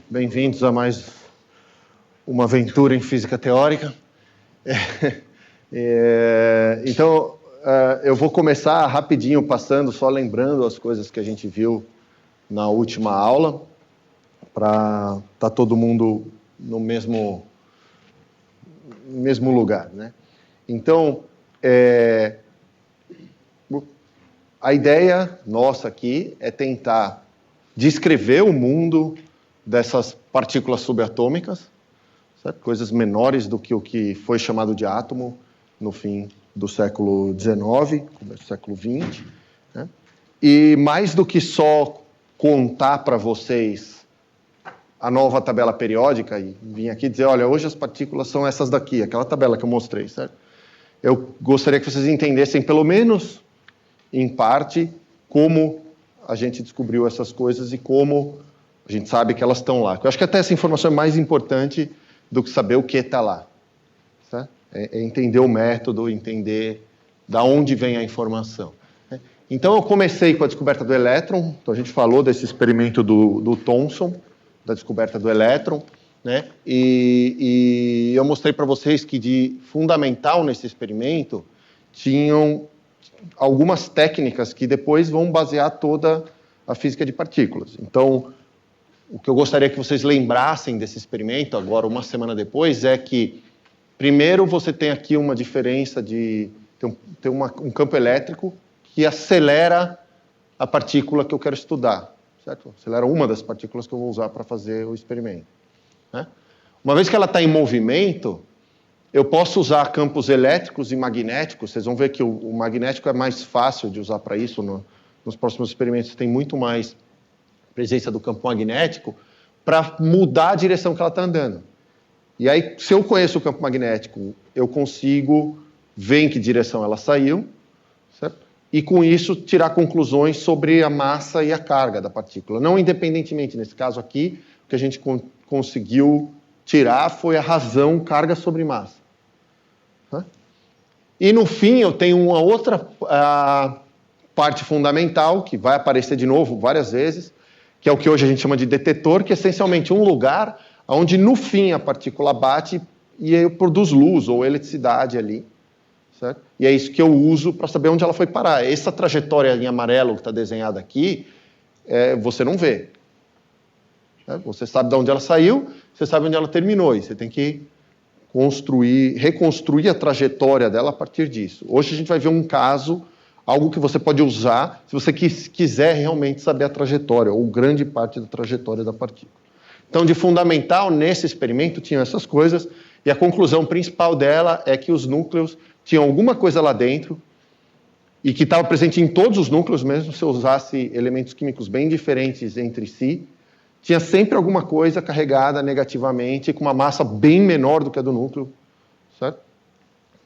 Bem-vindos a mais uma aventura em física teórica. Então, eu vou começar rapidinho passando, só lembrando as coisas que a gente viu na última aula, para estar todo mundo no mesmo lugar, né? Então, a ideia nossa aqui é tentar descrever o mundo dessas partículas subatômicas, certo? Coisas menores do que o que foi chamado de átomo no fim do século XIX, começo do século XX, né? E mais do que só contar para vocês a nova tabela periódica e vim aqui dizer, olha, hoje as partículas são essas daqui, aquela tabela que eu mostrei, certo? Eu gostaria que vocês entendessem, pelo menos em parte, como a gente descobriu essas coisas e como a gente sabe que elas estão lá. Eu acho que até essa informação é mais importante do que saber o que está lá. Certo? É entender o método, entender de onde vem a informação. Então, eu comecei com a descoberta do elétron. Então, a gente falou desse experimento do Thomson, da descoberta do elétron, né? E eu mostrei para vocês que de fundamental nesse experimento tinham algumas técnicas que depois vão basear toda a física de partículas. Então, o que eu gostaria que vocês lembrassem desse experimento, agora, uma semana depois, é que, primeiro, você tem aqui uma diferença de... tem um campo elétrico que acelera a partícula que eu quero estudar, certo? Acelera uma das partículas que eu vou usar para fazer o experimento, né? Uma vez que ela está em movimento, eu posso usar campos elétricos e magnéticos. Vocês vão ver que o magnético é mais fácil de usar para isso. Nos próximos experimentos tem muito mais presença do campo magnético para mudar a direção que ela está andando. E aí, se eu conheço o campo magnético, eu consigo ver em que direção ela saiu, certo? E com isso tirar conclusões sobre a massa e a carga da partícula. Não independentemente, nesse caso aqui, o que a gente conseguiu tirar foi a razão carga sobre massa. E no fim eu tenho uma outra parte fundamental, que vai aparecer de novo várias vezes, que é o que hoje a gente chama de detetor, que é essencialmente um lugar onde no fim a partícula bate e produz luz ou eletricidade ali. Certo? E é isso que eu uso para saber onde ela foi parar. Essa trajetória em amarelo que está desenhada aqui, você não vê. Você sabe de onde ela saiu, você sabe onde ela terminou, e você tem que reconstruir a trajetória dela a partir disso. Hoje a gente vai ver um caso, algo que você pode usar se você quiser realmente saber a trajetória, ou grande parte da trajetória da partícula. Então, de fundamental, nesse experimento, tinham essas coisas, e a conclusão principal dela é que os núcleos tinham alguma coisa lá dentro, e que estava presente em todos os núcleos, mesmo se eu usasse elementos químicos bem diferentes entre si, tinha sempre alguma coisa carregada negativamente, com uma massa bem menor do que a do núcleo, certo?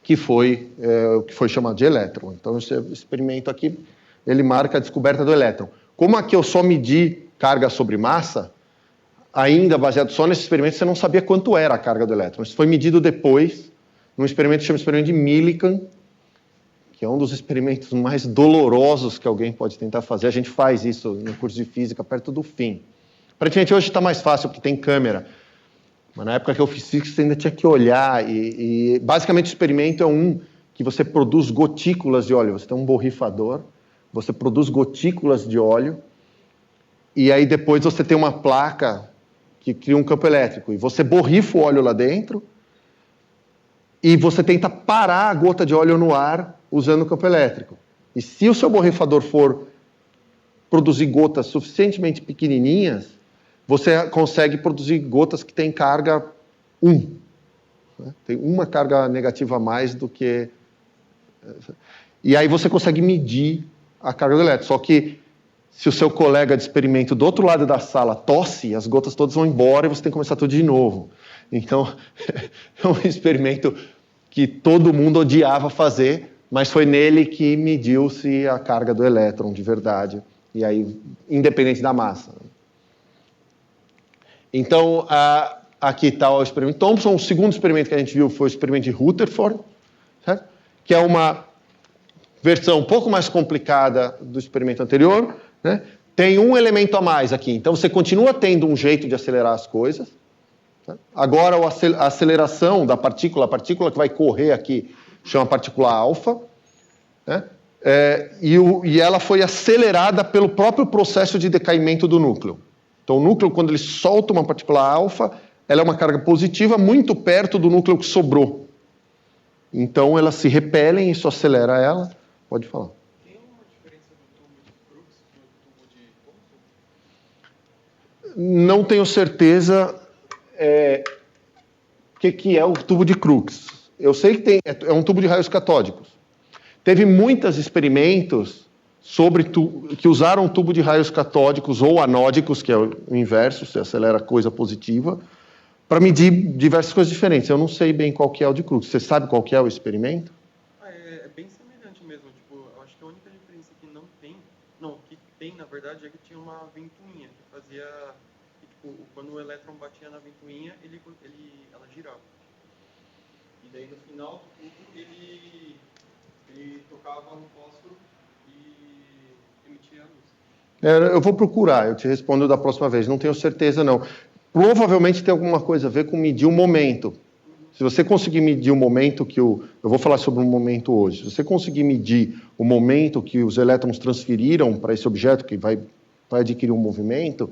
Que foi o que foi chamado de elétron. Então, esse experimento aqui, ele marca a descoberta do elétron. Como aqui eu só medi carga sobre massa, ainda baseado só nesse experimento, você não sabia quanto era a carga do elétron. Isso foi medido depois, num experimento que chama experimento de Millikan, que é um dos experimentos mais dolorosos que alguém pode tentar fazer. A gente faz isso no curso de física perto do fim. Aparentemente hoje está mais fácil, porque tem câmera. Mas na época que eu fiz física, você ainda tinha que olhar. E basicamente o experimento é que você produz gotículas de óleo. Você tem um borrifador, você produz gotículas de óleo, e aí depois você tem uma placa que cria um campo elétrico. E você borrifa o óleo lá dentro, e você tenta parar a gota de óleo no ar usando o campo elétrico. E se o seu borrifador for produzir gotas suficientemente pequenininhas, você consegue produzir gotas que têm carga 1. Né? Tem uma carga negativa a mais do que... E aí você consegue medir a carga do elétron. Só que se o seu colega de experimento do outro lado da sala tosse, as gotas todas vão embora e você tem que começar tudo de novo. Então, é um experimento que todo mundo odiava fazer, mas foi nele que mediu-se a carga do elétron de verdade. E aí, independente da massa. Então, aqui está o experimento Thomson. O segundo experimento que a gente viu foi o experimento de Rutherford, certo? Que é uma versão um pouco mais complicada do experimento anterior, né? tem um elemento a mais aqui. Então, você continua tendo um jeito de acelerar as coisas. Tá? Agora, a aceleração da partícula, a partícula que vai correr aqui, chama partícula alfa, né? E ela foi acelerada pelo próprio processo de decaimento do núcleo. Então, o núcleo, quando ele solta uma partícula alfa, ela é uma carga positiva muito perto do núcleo que sobrou. Então, elas se repelem e isso acelera ela. Pode falar. Tem alguma diferença do tubo de Crookes e do tubo de Thomson? Não tenho certeza o que é o tubo de Crookes. Eu sei que é um tubo de raios catódicos. Teve muitos experimentos que usaram tubo de raios catódicos ou anódicos, que é o inverso, você acelera coisa positiva, para medir diversas coisas diferentes. Eu não sei bem qual que é o de Crookes. Você sabe qual que é o experimento? É bem semelhante mesmo. Tipo, eu acho que a única diferença que que tem, na verdade, é que tinha uma ventoinha que fazia... Que, tipo, quando o elétron batia na ventoinha, ela girava. E daí, no final do tubo, ele tocava no fósforo e emitia a luz. Eu vou procurar, eu te respondo da próxima vez. Não tenho certeza, não. Provavelmente tem alguma coisa a ver com medir o momento. Se você conseguir medir o momento eu vou falar sobre um momento hoje. Se você conseguir medir o momento que os elétrons transferiram para esse objeto que vai adquirir um movimento,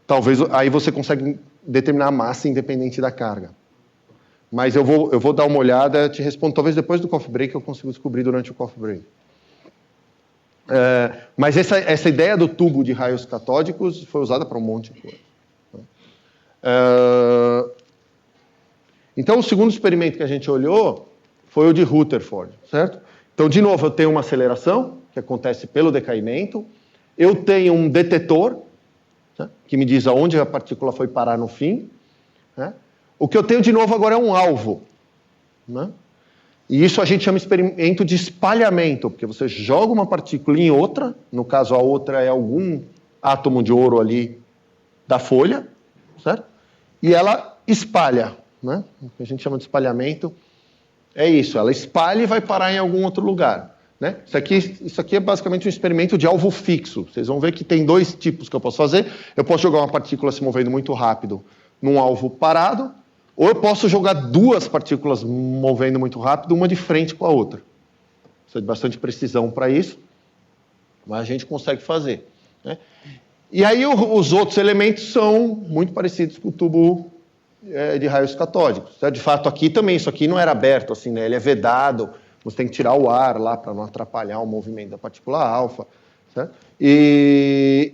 talvez aí você consegue determinar a massa independente da carga. Mas eu vou dar uma olhada, te respondo. Talvez depois do coffee break eu consiga descobrir durante o coffee break. Mas essa ideia do tubo de raios catódicos foi usada para um monte de coisa. Então, o segundo experimento que a gente olhou foi o de Rutherford, certo? Então, de novo, eu tenho uma aceleração, que acontece pelo decaimento. Eu tenho um detetor, né, que me diz aonde a partícula foi parar no fim. Né? O que eu tenho, de novo, agora é um alvo. Né? E isso a gente chama de experimento de espalhamento, porque você joga uma partícula em outra, no caso a outra é algum átomo de ouro ali da folha, certo? E ela espalha. Né? O que a gente chama de espalhamento é isso, ela espalha e vai parar em algum outro lugar. Né? Isso aqui é basicamente um experimento de alvo fixo. Vocês vão ver que tem dois tipos que eu posso fazer. Eu posso jogar uma partícula se movendo muito rápido num alvo parado, ou eu posso jogar duas partículas movendo muito rápido, uma de frente com a outra. Precisa de bastante precisão para isso, mas a gente consegue fazer. Né? E aí os outros elementos são muito parecidos com o tubo de raios catódicos. De fato, aqui também, isso aqui não era aberto, assim, né? Ele é vedado, você tem que tirar o ar lá para não atrapalhar o movimento da partícula alfa. Certo? E,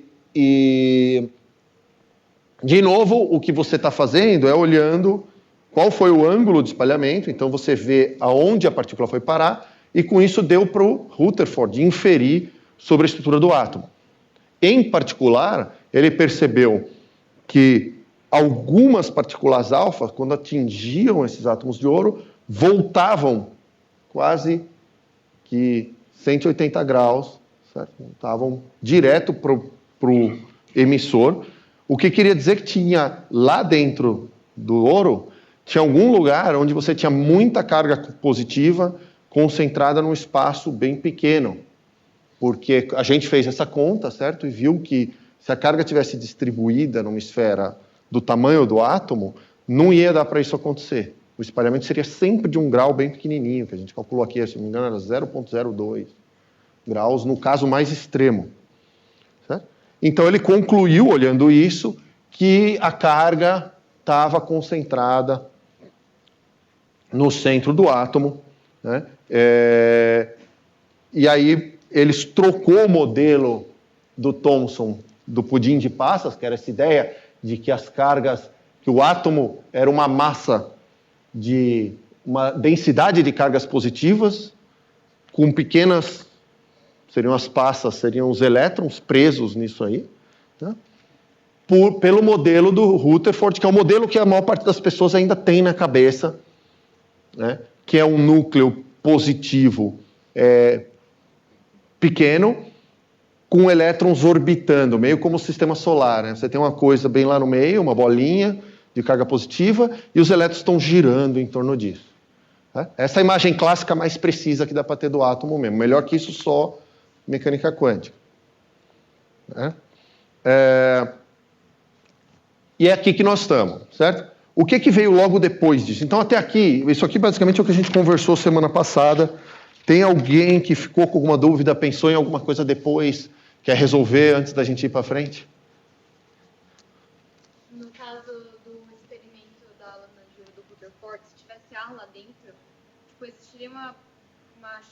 de novo, o que você está fazendo é olhando qual foi o ângulo de espalhamento, então você vê aonde a partícula foi parar, e com isso deu para o Rutherford inferir sobre a estrutura do átomo. Em particular, ele percebeu que algumas partículas alfa, quando atingiam esses átomos de ouro, voltavam quase que 180 graus, certo? Voltavam direto para o emissor, o que queria dizer que tinha lá dentro do ouro, tinha algum lugar onde você tinha muita carga positiva concentrada num espaço bem pequeno, porque a gente fez essa conta, certo? E viu que se a carga tivesse distribuída numa esfera do tamanho do átomo, não ia dar para isso acontecer. O espalhamento seria sempre de um grau bem pequenininho, que a gente calculou aqui, se não me engano, era 0,02 graus, no caso mais extremo. Certo? Então, ele concluiu, olhando isso, que a carga estava concentrada no centro do átomo. Né? E aí, eles trocou o modelo do Thomson do pudim de passas, que era essa ideia de que as cargas, que o átomo era uma massa de uma densidade de cargas positivas, com pequenas, seriam as passas, seriam os elétrons presos nisso aí, né? Pelo modelo do Rutherford, que é o modelo que a maior parte das pessoas ainda tem na cabeça, né? Que é um núcleo positivo pequeno, com elétrons orbitando, meio como o sistema solar. Né? Você tem uma coisa bem lá no meio, uma bolinha de carga positiva, e os elétrons estão girando em torno disso. Né? Essa é a imagem clássica mais precisa que dá para ter do átomo mesmo. Melhor que isso, só mecânica quântica. né? E é aqui que nós estamos, certo? O que veio logo depois disso? Então, até aqui, isso aqui basicamente é o que a gente conversou semana passada. Tem alguém que ficou com alguma dúvida, pensou em alguma coisa depois, quer resolver antes da gente ir para frente? No caso do experimento da lâmina de ouro do Rutherford, se tivesse ar lá dentro, tipo, existiria uma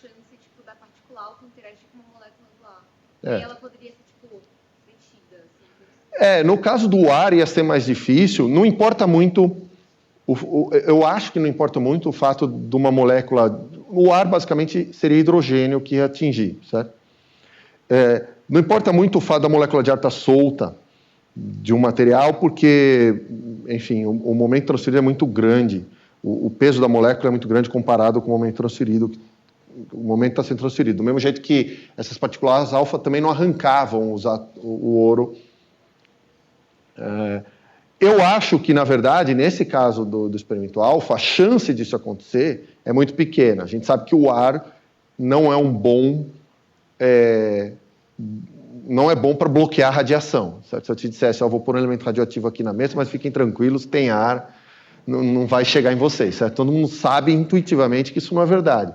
chance tipo, da partícula alfa interagir com uma molécula do ar. E ela poderia ser tipo, detida. Assim, no caso do ar ia ser mais difícil, não importa muito, eu acho que não importa muito o fato de uma molécula, o ar basicamente seria hidrogênio que ia atingir, certo? Não importa muito o fato da molécula de ar estar solta de um material, porque, enfim, o momento transferido é muito grande, o peso da molécula é muito grande comparado com o momento transferido, o momento está sendo transferido. Do mesmo jeito que essas partículas alfa também não arrancavam o ouro. Eu acho que, na verdade, nesse caso do experimento alfa, a chance disso acontecer é muito pequena. A gente sabe que o ar não é um bom... não é bom para bloquear a radiação. Certo? Se eu te dissesse, vou pôr um elemento radioativo aqui na mesa, mas fiquem tranquilos, tem ar, não vai chegar em vocês. Certo? Todo mundo sabe intuitivamente que isso não é verdade.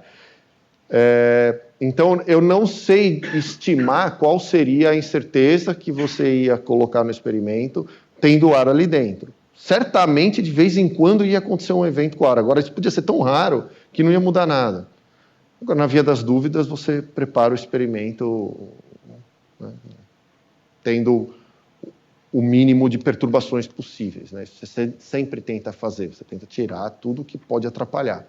Então, eu não sei estimar qual seria a incerteza que você ia colocar no experimento tendo ar ali dentro. Certamente, de vez em quando, ia acontecer um evento com ar. Agora, isso podia ser tão raro que não ia mudar nada. Agora, na via das dúvidas, você prepara o experimento, né, tendo o mínimo de perturbações possíveis. Né? Isso você sempre tenta fazer, você tenta tirar tudo que pode atrapalhar.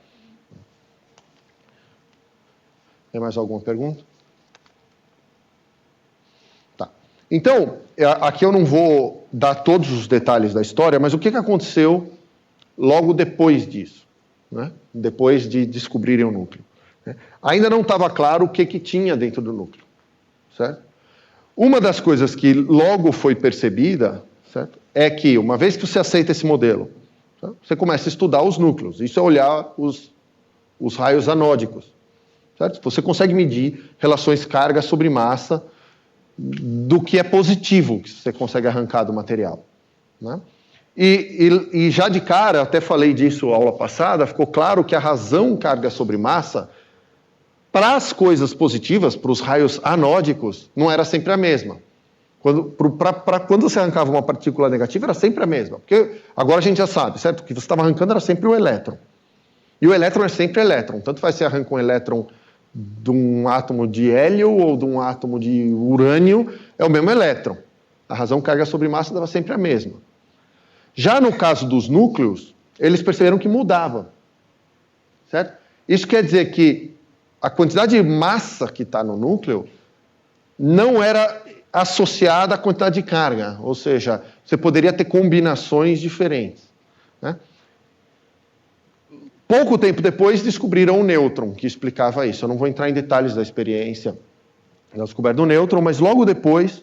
Tem mais alguma pergunta? Tá. Então, aqui eu não vou dar todos os detalhes da história, mas o que aconteceu logo depois disso, né? Depois de descobrirem o núcleo. Ainda não estava claro o que tinha dentro do núcleo, certo? Uma das coisas que logo foi percebida, certo, é que, uma vez que você aceita esse modelo, certo, você começa a estudar os núcleos. Isso é olhar os raios anódicos. Certo? Você consegue medir relações carga sobre massa do que é positivo que você consegue arrancar do material. Né? E já de cara, até falei disso na aula passada, ficou claro que a razão carga sobre massa, para as coisas positivas, para os raios anódicos, não era sempre a mesma. Para quando você arrancava uma partícula negativa, era sempre a mesma. Porque agora a gente já sabe, certo? O que você estava arrancando era sempre o elétron. E o elétron é sempre elétron. Tanto faz se arranca um elétron de um átomo de hélio ou de um átomo de urânio, é o mesmo elétron. A razão carga sobre massa dava sempre a mesma. Já no caso dos núcleos, eles perceberam que mudava. Certo? Isso quer dizer que a quantidade de massa que está no núcleo não era associada à quantidade de carga. Ou seja, você poderia ter combinações diferentes. Né? Pouco tempo depois, descobriram o nêutron, que explicava isso. Eu não vou entrar em detalhes da experiência da descoberta do nêutron, mas logo depois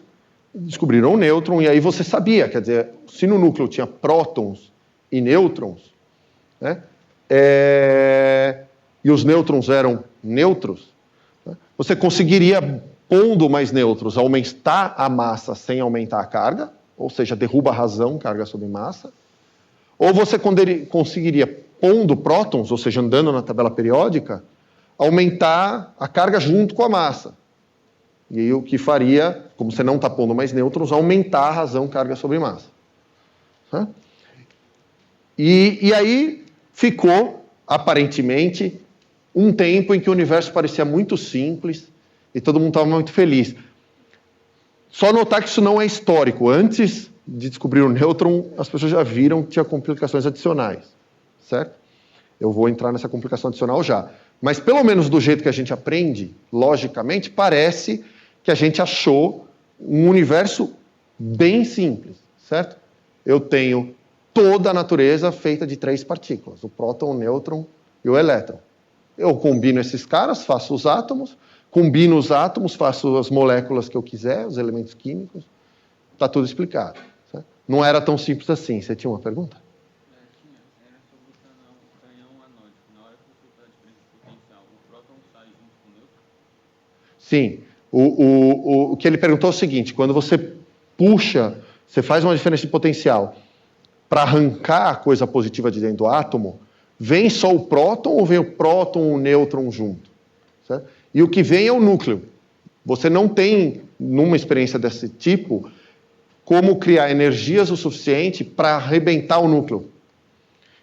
descobriram o nêutron, e aí você sabia, quer dizer, se no núcleo tinha prótons e nêutrons, né, e os nêutrons eram neutros, né, você conseguiria, pondo mais nêutrons, aumentar a massa sem aumentar a carga, ou seja, derruba a razão, carga sobre massa, ou você conseguiria, pondo prótons, ou seja, andando na tabela periódica, aumentar a carga junto com a massa. E aí o que faria, como você não está pondo mais nêutrons, aumentar a razão carga sobre massa. E aí ficou, aparentemente, um tempo em que o universo parecia muito simples e todo mundo estava muito feliz. Só notar que isso não é histórico. Antes de descobrir o nêutron, as pessoas já viram que tinha complicações adicionais. Certo? Eu vou entrar nessa complicação adicional já. Mas, pelo menos do jeito que a gente aprende, logicamente, parece que a gente achou um universo bem simples, certo? Eu tenho toda a natureza feita de 3 partículas, o próton, o nêutron e o elétron. Eu combino esses caras, faço os átomos, combino os átomos, faço as moléculas que eu quiser, os elementos químicos, está tudo explicado. Certo? Não era tão simples assim. Você tinha uma pergunta? Era sobre o canhão anódico. Na hora que você faz a diferença de potencial, o próton sai junto com o nêutron? Sim. O que ele perguntou é o seguinte, quando você puxa, você faz uma diferença de potencial para arrancar a coisa positiva de dentro do átomo, vem só o próton ou vem o próton e o nêutron junto? Certo? E o que vem é o núcleo. Você não tem, numa experiência desse tipo, como criar energias o suficiente para arrebentar o núcleo.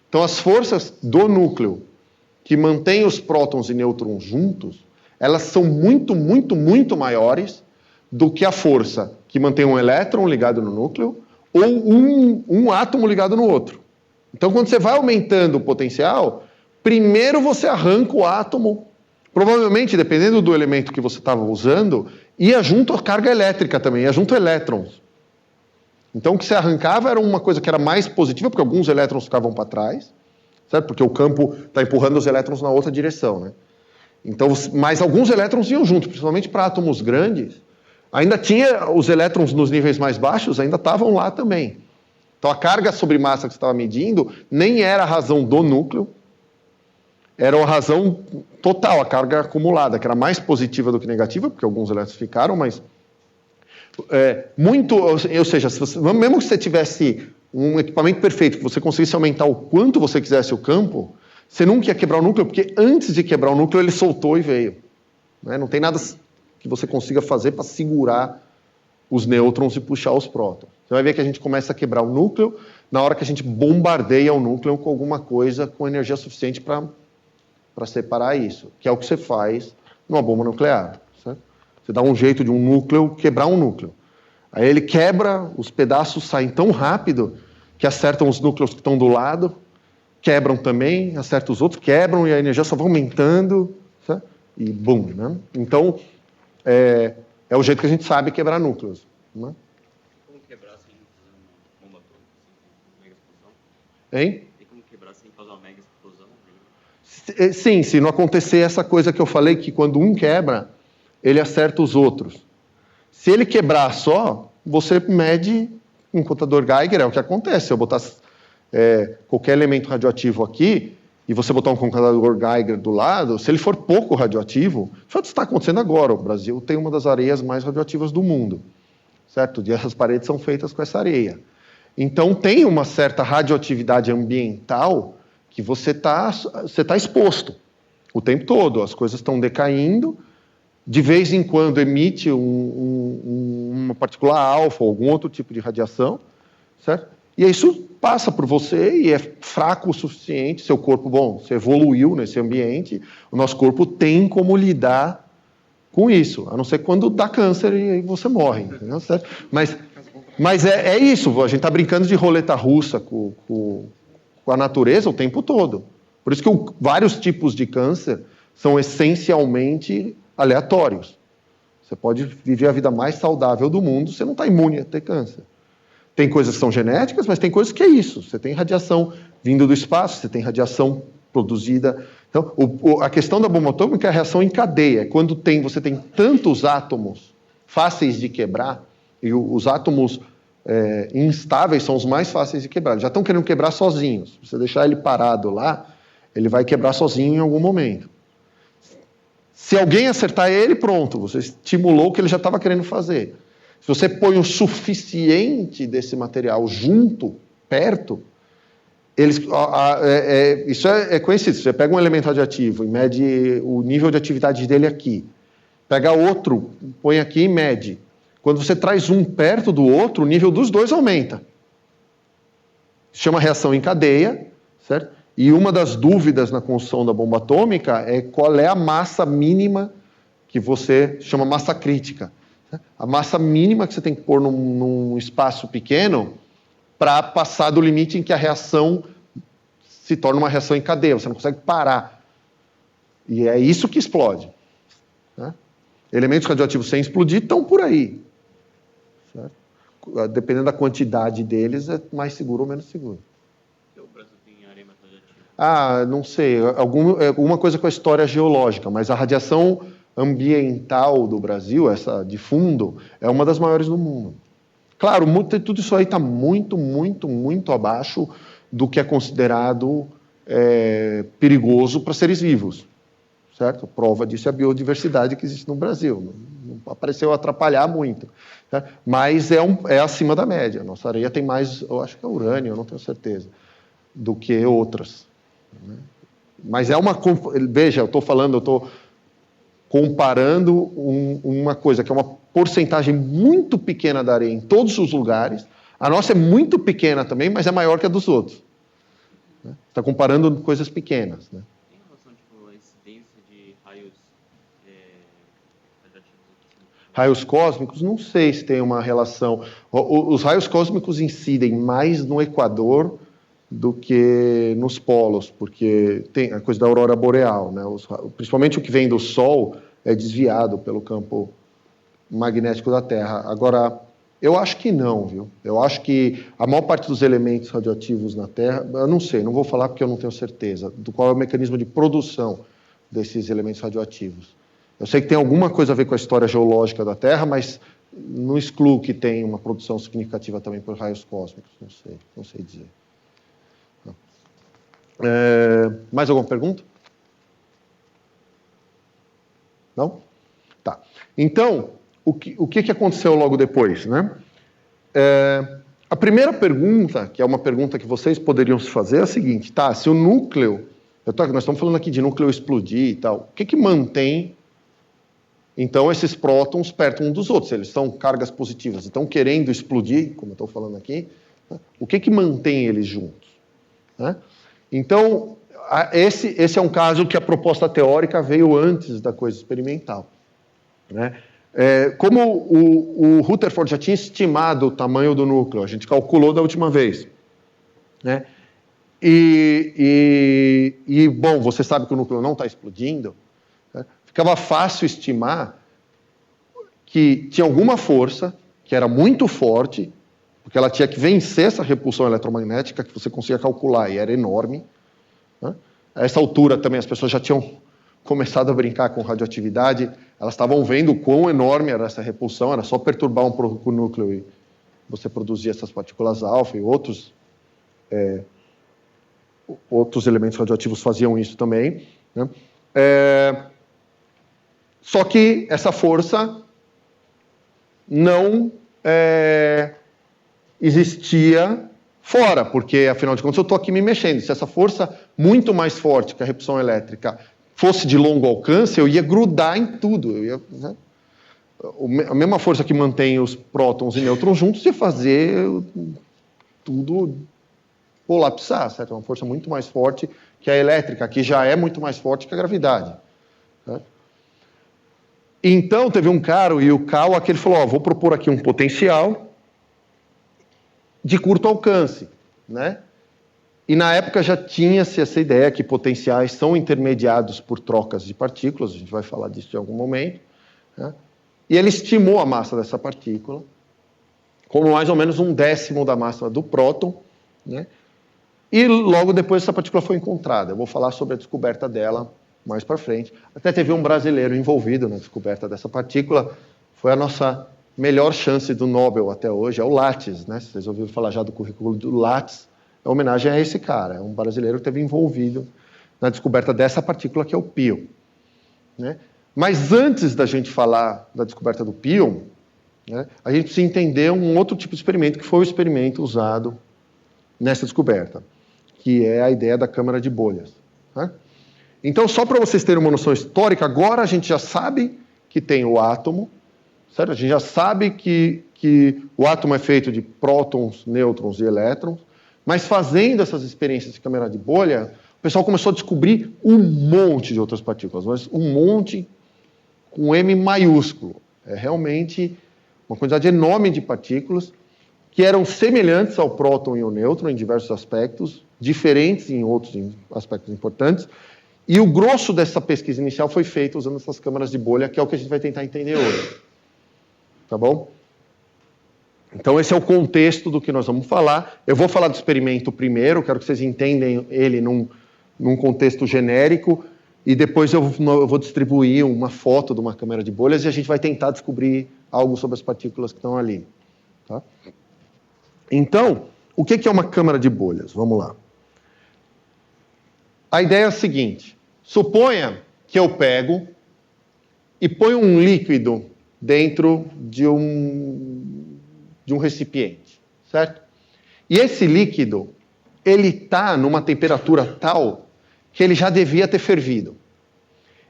Então, as forças do núcleo que mantêm os prótons e nêutrons juntos, elas são muito, muito, muito maiores do que a força que mantém um elétron ligado no núcleo ou um átomo ligado no outro. Então, quando você vai aumentando o potencial, primeiro você arranca o átomo, provavelmente, dependendo do elemento que você estava usando, ia junto a carga elétrica também, ia junto elétrons. Então, o que você arrancava era uma coisa que era mais positiva, porque alguns elétrons ficavam para trás, certo? Porque o campo está empurrando os elétrons na outra direção, né? Então, mas alguns elétrons iam junto, principalmente para átomos grandes. Ainda tinha os elétrons nos níveis mais baixos, ainda estavam lá também. Então, a carga sobre massa que você estava medindo nem era a razão do núcleo, era a razão total, a carga acumulada, que era mais positiva do que negativa, porque alguns elétrons ficaram, mas ou seja, mesmo que você tivesse um equipamento perfeito, que você conseguisse aumentar o quanto você quisesse o campo, você nunca ia quebrar o núcleo, porque antes de quebrar o núcleo, ele soltou e veio. Né? Não tem nada que você consiga fazer para segurar os nêutrons e puxar os prótons. Você vai ver que a gente começa a quebrar o núcleo na hora que a gente bombardeia o núcleo com alguma coisa com energia suficiente para separar isso, que é o que você faz numa bomba nuclear. Certo? Você dá um jeito de um núcleo quebrar um núcleo. Aí ele quebra, os pedaços saem tão rápido que acertam os núcleos que estão do lado, quebram também, acertam os outros, quebram e a energia só vai aumentando, certo? E bum, né? Então, é o jeito que a gente sabe quebrar núcleos. Né? Como quebrar sem fazer uma bomba atômica, sem mega explosão? Hein? Tem como quebrar sem fazer uma mega explosão? Sim, se não acontecer essa coisa que eu falei, que quando um quebra, ele acerta os outros. Se ele quebrar só, você mede um contador Geiger, é o que acontece. Se eu botar qualquer elemento radioativo aqui, e você botar um contador Geiger do lado, se ele for pouco radioativo, isso está acontecendo agora. O Brasil tem uma das areias mais radioativas do mundo, certo? E essas paredes são feitas com essa areia. Então, tem uma certa radioatividade ambiental que você tá exposto o tempo todo. As coisas estão decaindo, de vez em quando emite uma partícula alfa ou algum outro tipo de radiação, certo? E isso passa por você e é fraco o suficiente, seu corpo, você evoluiu nesse ambiente, o nosso corpo tem como lidar com isso, a não ser quando dá câncer e aí você morre, entendeu? Certo? Mas é isso, a gente está brincando de roleta russa com a natureza o tempo todo. Por isso que vários tipos de câncer são essencialmente aleatórios. Você pode viver a vida mais saudável do mundo, você não está imune a ter câncer. Tem coisas que são genéticas, mas tem coisas que é isso. Você tem radiação vindo do espaço, você tem radiação produzida. Então, a questão da bomba atômica é a reação em cadeia. Quando você tem tantos átomos fáceis de quebrar, e os átomos instáveis são os mais fáceis de quebrar. Eles já estão querendo quebrar sozinhos. Se você deixar ele parado lá, ele vai quebrar sozinho em algum momento. Se alguém acertar ele, pronto, você estimulou o que ele já estava querendo fazer. Se você põe o suficiente desse material junto, perto, isso é conhecido. Você pega um elemento radioativo e mede o nível de atividade dele aqui, pega outro, põe aqui e mede. Quando você traz um perto do outro, o nível dos dois aumenta. Chama reação em cadeia, certo? E uma das dúvidas na construção da bomba atômica é qual é a massa mínima que você chama massa crítica. A massa mínima que você tem que pôr num espaço pequeno para passar do limite em que a reação se torna uma reação em cadeia, você não consegue parar. E é isso que explode. Né? Elementos radioativos sem explodir estão por aí. Certo? Dependendo da quantidade deles, é mais seguro ou menos seguro. O Brasil tem área mais radioativa? Não sei. Alguma coisa com a história geológica, mas a radiação ambiental do Brasil, essa de fundo, é uma das maiores do mundo. Claro, tudo isso aí está muito, muito, muito abaixo do que é considerado perigoso para seres vivos, certo? Prova disso é a biodiversidade que existe no Brasil. apareceu atrapalhar muito. Né? Mas é acima da média. Nossa areia tem mais, eu acho que é urânio, eu não tenho certeza, do que outras. Né? Mas veja, eu estou comparando uma coisa que é uma porcentagem muito pequena da areia em todos os lugares. A nossa é muito pequena também, mas é maior que a dos outros. Está comparando coisas pequenas. Né? Tem relação, tipo, a incidência de raios radioativos? Raios cósmicos, não sei se tem uma relação. Os raios cósmicos incidem mais no Equador do que nos polos, porque tem a coisa da aurora boreal, né? Principalmente o que vem do Sol é desviado pelo campo magnético da Terra. Agora, eu acho que não, viu? Eu acho que a maior parte dos elementos radioativos na Terra, eu não sei, não vou falar porque eu não tenho certeza do qual é o mecanismo de produção desses elementos radioativos. Eu sei que tem alguma coisa a ver com a história geológica da Terra, mas não excluo que tem uma produção significativa também por raios cósmicos, não sei dizer. Mais alguma pergunta? Não? Tá. Então, o que aconteceu logo depois, né? A primeira pergunta, que é uma pergunta que vocês poderiam se fazer, é a seguinte, tá, se o núcleo, nós estamos falando aqui de núcleo explodir e tal, o que mantém, então, esses prótons perto uns dos outros? Eles são cargas positivas, estão querendo explodir, como eu estou falando aqui, né? O que mantém eles juntos? Né? Então, esse é um caso que a proposta teórica veio antes da coisa experimental. Né? Como o Rutherford já tinha estimado o tamanho do núcleo, a gente calculou da última vez. Né? Bom, você sabe que o núcleo não está explodindo, né? Ficava fácil estimar que tinha alguma força que era muito forte, porque ela tinha que vencer essa repulsão eletromagnética que você conseguia calcular, e era enorme. Né? A essa altura também as pessoas já tinham começado a brincar com radioatividade, elas estavam vendo quão enorme era essa repulsão, era só perturbar um pouco o núcleo e você produzia essas partículas alfa, e outros elementos radioativos faziam isso também. Né? Só que essa força não existia fora, porque, afinal de contas, eu estou aqui me mexendo. Se essa força muito mais forte que a repulsão elétrica fosse de longo alcance, eu ia grudar em tudo. Né? A mesma força que mantém os prótons e nêutrons juntos ia fazer tudo colapsar, certo? É uma força muito mais forte que a elétrica, que já é muito mais forte que a gravidade. Né? Então, teve um cara, o Yukawa, que ele falou, vou propor aqui um potencial de curto alcance, né? E na época já tinha-se essa ideia que potenciais são intermediados por trocas de partículas, a gente vai falar disso em algum momento, né? E ele estimou a massa dessa partícula como mais ou menos 1/10 da massa do próton, né? E logo depois essa partícula foi encontrada. Eu vou falar sobre a descoberta dela mais para frente. Até teve um brasileiro envolvido na descoberta dessa partícula, foi a nossa melhor chance do Nobel até hoje, é o Lattes, né? Vocês ouviram falar já do currículo do Lattes, é uma homenagem a esse cara, é um brasileiro que esteve envolvido na descoberta dessa partícula que é o pion. Né? Mas antes da gente falar da descoberta do pion, né, a gente precisa entender um outro tipo de experimento, que foi o experimento usado nessa descoberta, que é a ideia da câmara de bolhas. Né? Então, só para vocês terem uma noção histórica, agora a gente já sabe que tem o átomo, certo? A gente já sabe que o átomo é feito de prótons, nêutrons e elétrons, mas fazendo essas experiências de câmara de bolha, o pessoal começou a descobrir um monte de outras partículas, mas um monte com M maiúsculo. É realmente uma quantidade enorme de partículas que eram semelhantes ao próton e ao nêutron em diversos aspectos, diferentes em outros aspectos importantes, e o grosso dessa pesquisa inicial foi feito usando essas câmaras de bolha, que é o que a gente vai tentar entender hoje. Tá bom? Então, esse é o contexto do que nós vamos falar. Eu vou falar do experimento primeiro, quero que vocês entendam ele num contexto genérico, e depois eu vou distribuir uma foto de uma câmara de bolhas e a gente vai tentar descobrir algo sobre as partículas que estão ali. Tá? Então, o que é uma câmara de bolhas? Vamos lá. A ideia é a seguinte: suponha que eu pego e ponho um líquido dentro de um recipiente, certo? E esse líquido, ele está numa temperatura tal que ele já devia ter fervido.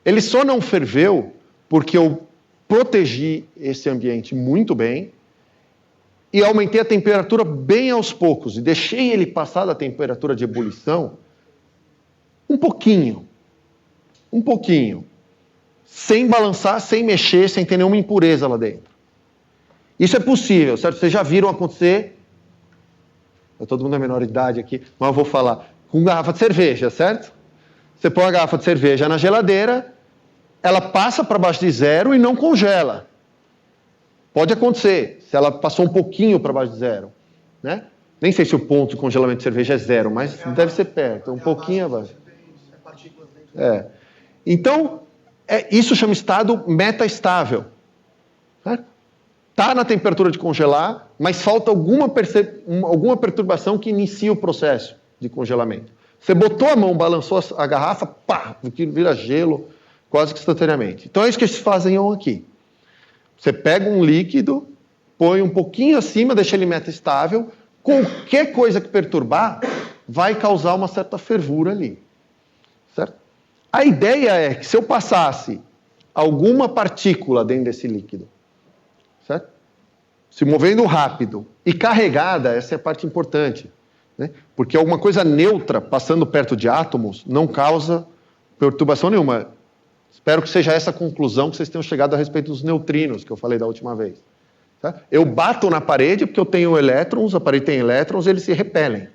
Ele só não ferveu porque eu protegi esse ambiente muito bem e aumentei a temperatura bem aos poucos e deixei ele passar da temperatura de ebulição um pouquinho, sem balançar, sem mexer, sem ter nenhuma impureza lá dentro. Isso é possível, certo? Vocês já viram acontecer, todo mundo é menor idade aqui, mas eu vou falar, com garrafa de cerveja, certo? Você põe a garrafa de cerveja na geladeira, ela passa para baixo de zero e não congela. Pode acontecer, se ela passou um pouquinho para baixo de zero, né? Nem sei se o ponto de congelamento de cerveja é zero, mas deve ser perto, um pouquinho abaixo. Então, isso chama estado metaestável. Está na temperatura de congelar, mas falta alguma perturbação que inicia o processo de congelamento. Você botou a mão, balançou a garrafa, pá, vira gelo quase que instantaneamente. Então é isso que eles fazem aqui. Você pega um líquido, põe um pouquinho acima, deixa ele metaestável, qualquer coisa que perturbar vai causar uma certa fervura ali. Certo? A ideia é que se eu passasse alguma partícula dentro desse líquido, certo? Se movendo rápido e carregada, essa é a parte importante, né? Porque alguma coisa neutra passando perto de átomos não causa perturbação nenhuma. Espero que seja essa a conclusão que vocês tenham chegado a respeito dos neutrinos, que eu falei da última vez. Tá? Eu bato na parede porque eu tenho elétrons, a parede tem elétrons, eles se repelem.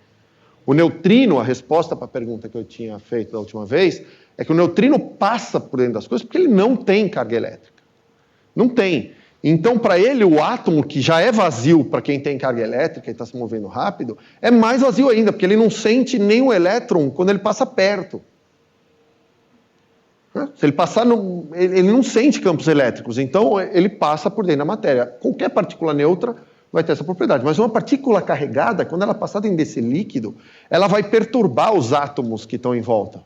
O neutrino, a resposta para a pergunta que eu tinha feito da última vez, é que o neutrino passa por dentro das coisas porque ele não tem carga elétrica. Não tem. Então, para ele, o átomo, que já é vazio para quem tem carga elétrica e está se movendo rápido, é mais vazio ainda, porque ele não sente nem o elétron quando ele passa perto. Se ele passar, ele não sente campos elétricos, então ele passa por dentro da matéria. Qualquer partícula neutra vai ter essa propriedade, mas uma partícula carregada, quando ela passar dentro desse líquido, ela vai perturbar os átomos que estão em volta.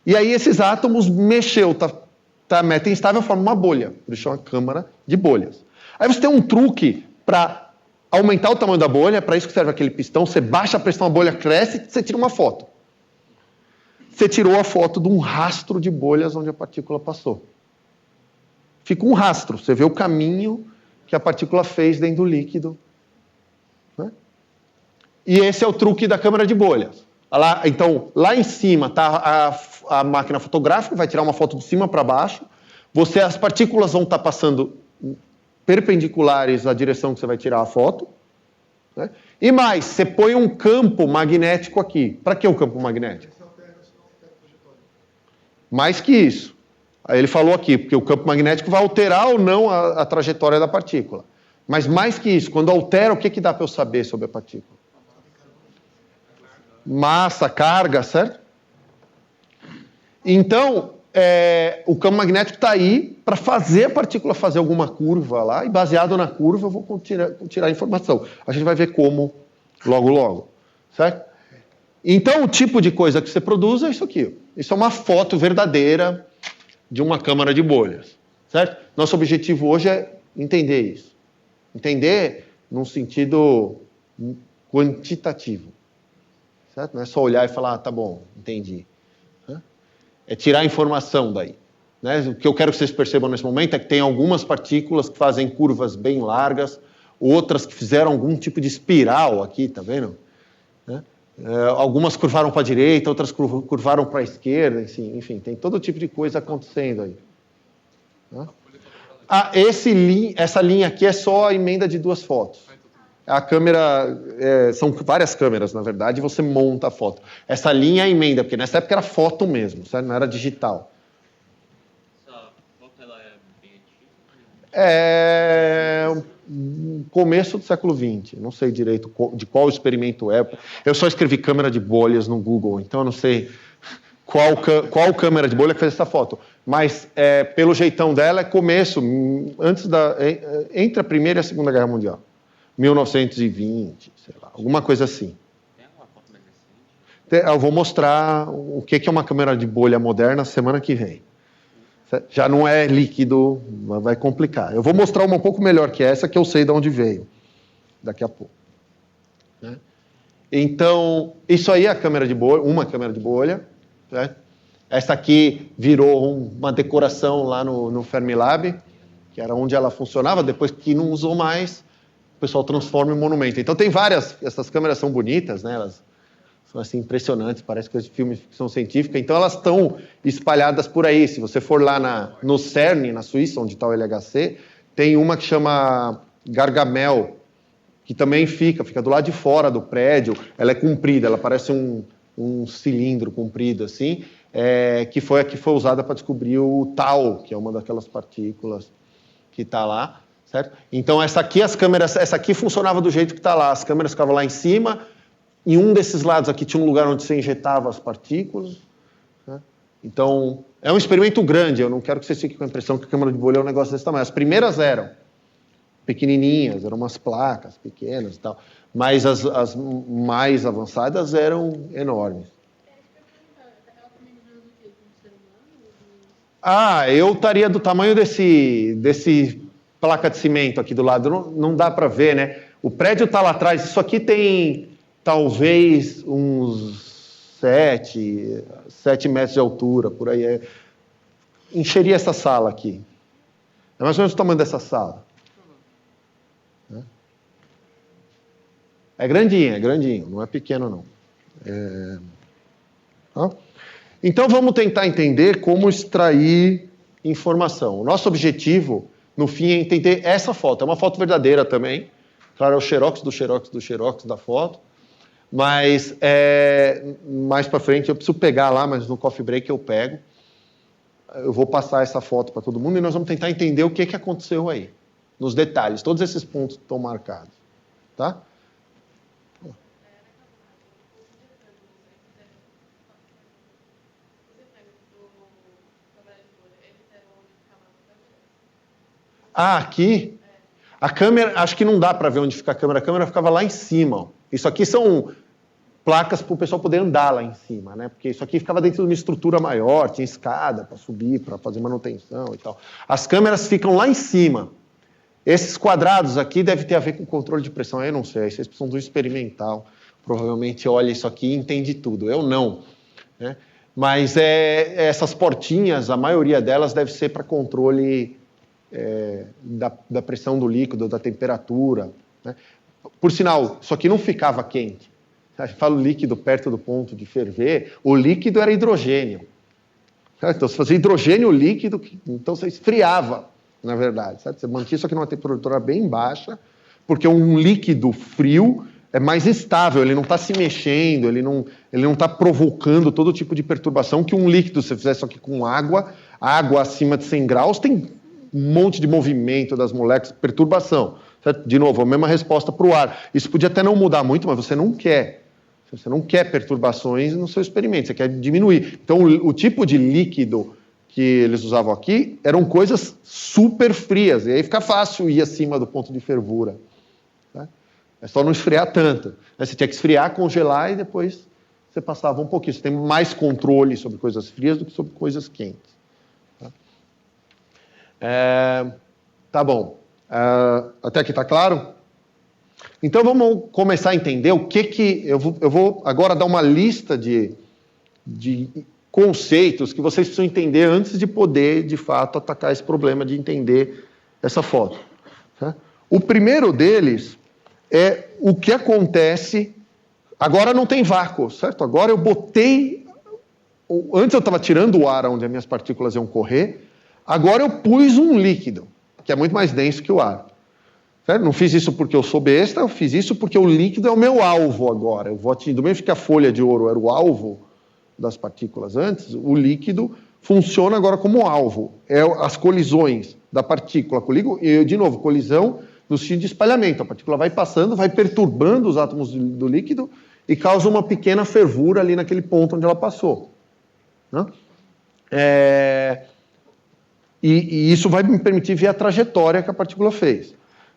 E aí esses átomos tá meta-instável, forma uma bolha, por isso chama câmara de bolhas. Aí você tem um truque para aumentar o tamanho da bolha, para isso que serve aquele pistão, você baixa a pressão, a bolha cresce e você tira uma foto. Você tirou a foto de um rastro de bolhas onde a partícula passou. Fica um rastro, você vê o caminho que a partícula fez dentro do líquido. Né? E esse é o truque da câmara de bolhas. Então, lá em cima está a máquina fotográfica, vai tirar uma foto de cima para baixo. As partículas vão estar passando perpendiculares à direção que você vai tirar a foto. Né? E mais, você põe um campo magnético aqui. Para que o campo magnético? Mais que isso. Aí ele falou aqui, porque o campo magnético vai alterar ou não a trajetória da partícula. Mas mais que isso, quando altera, o que dá para eu saber sobre a partícula? Massa, carga, certo? Então, o campo magnético está aí para fazer a partícula fazer alguma curva lá, e baseado na curva eu vou tirar a informação. A gente vai ver como logo, certo? Então, o tipo de coisa que você produz é isso aqui. Isso é uma foto verdadeira de uma câmara de bolhas, certo? Nosso objetivo hoje é entender isso. Entender num sentido quantitativo. Certo? Não é só olhar e falar, tá bom, entendi. É tirar a informação daí. Né? O que eu quero que vocês percebam nesse momento é que tem algumas partículas que fazem curvas bem largas, outras que fizeram algum tipo de espiral aqui, tá vendo? Né? Algumas curvaram para a direita, outras curvaram para a esquerda, enfim, tem todo tipo de coisa acontecendo aí. Né? Essa linha aqui é só a emenda de 2 fotos. A câmera, são várias câmeras, na verdade, e você monta a foto. Essa linha é a emenda, porque nessa época era foto mesmo, certo? Não era digital. Essa foto ela é bem antiga? É começo do século XX, não sei direito de qual experimento é. Eu só escrevi câmera de bolhas no Google, então eu não sei qual câmera de bolha que fez essa foto. Mas, pelo jeitão dela, é começo, entre a Primeira e a Segunda Guerra Mundial. 1920, sei lá, alguma coisa assim. Tem alguma foto mais recente? Eu vou mostrar o que é uma câmera de bolha moderna semana que vem. Já não é líquido, vai complicar. Eu vou mostrar uma um pouco melhor que essa, que eu sei de onde veio, daqui a pouco. Né? Então, isso aí é a câmera de bolha, uma câmera de bolha. Né? Essa aqui virou uma decoração lá no Fermilab, que era onde ela funcionava, depois que não usou mais, o pessoal transforma em monumento. Então tem várias, essas câmeras são bonitas, né? Elas são assim, impressionantes, parece coisa de filme de ficção científica, então elas estão espalhadas por aí. Se você for lá no CERN, na Suíça, onde está o LHC, tem uma que chama Gargamel, que também fica do lado de fora do prédio, ela é comprida, ela parece um cilindro comprido assim, que foi a que foi usada para descobrir o Tau, que é uma daquelas partículas que está lá, certo? Então essa aqui funcionava do jeito que está lá, as câmeras ficavam lá em cima, em um desses lados aqui tinha um lugar onde você injetava as partículas, né? Então é um experimento grande, eu não quero que vocês fiquem com a impressão que a câmera de bolha é um negócio desse tamanho. As primeiras eram pequenininhas, eram umas placas pequenas e tal, mas as mais avançadas eram enormes. Eu estaria do tamanho desse placa de cimento aqui do lado, não dá para ver, né? O prédio está lá atrás, isso aqui tem talvez uns 7 metros de altura, por aí. Encheria essa sala aqui. É mais ou menos o tamanho dessa sala. É grandinho, não é pequeno, não. Então, vamos tentar entender como extrair informação. O nosso objetivo, no fim, é entender essa foto. É uma foto verdadeira também. Claro, é o xerox do xerox da foto. Mas, mais para frente, eu preciso pegar lá, mas no coffee break eu pego. Eu vou passar essa foto para todo mundo e nós vamos tentar entender o que aconteceu aí. Nos detalhes, todos esses pontos estão marcados. Tá? Aqui, a câmera, acho que não dá para ver onde fica a câmera ficava lá em cima. Ó. Isso aqui são placas para o pessoal poder andar lá em cima, né? Porque isso aqui ficava dentro de uma estrutura maior, tinha escada para subir, para fazer manutenção e tal. As câmeras ficam lá em cima. Esses quadrados aqui devem ter a ver com controle de pressão, eu não sei, vocês precisam de um experimental, provavelmente olha isso aqui e entende tudo, eu não. Né? Mas essas portinhas, a maioria delas deve ser para controle da pressão do líquido, da temperatura. Né? Por sinal, isso aqui não ficava quente. A gente fala líquido perto do ponto de ferver, o líquido era hidrogênio. Então, se fazia hidrogênio líquido, então você esfriava, na verdade. Sabe? Você mantinha isso aqui numa temperatura bem baixa, porque um líquido frio é mais instável, ele não está se mexendo, ele não está provocando todo tipo de perturbação que um líquido, se você fizer isso aqui com água acima de 100 graus, tem um monte de movimento das moléculas, perturbação. Certo? De novo, a mesma resposta para o ar. Isso podia até não mudar muito, mas você não quer. Você não quer perturbações no seu experimento, você quer diminuir. Então, o tipo de líquido que eles usavam aqui eram coisas super frias, e aí fica fácil ir acima do ponto de fervura. Tá? É só não esfriar tanto. Você tinha que esfriar, congelar e depois você passava um pouquinho. Você tem mais controle sobre coisas frias do que sobre coisas quentes. Tá bom. Até aqui está claro? Então vamos começar a entender o que eu vou agora dar uma lista de conceitos que vocês precisam entender antes de poder, de fato, atacar esse problema de entender essa foto. Tá? O primeiro deles é o que acontece... Agora não tem vácuo, certo? Agora eu botei... Antes eu estava tirando o ar onde as minhas partículas iam correr, agora eu pus um líquido, que é muito mais denso que o ar. Certo? Não fiz isso porque eu sou besta, eu fiz isso porque o líquido é o meu alvo agora. Do mesmo que a folha de ouro era o alvo das partículas antes, o líquido funciona agora como alvo. As colisões da partícula com o líquido, e de novo, colisão no sentido de espalhamento. A partícula vai passando, vai perturbando os átomos do líquido e causa uma pequena fervura ali naquele ponto onde ela passou. Né? E isso vai me permitir ver a trajetória que a partícula fez.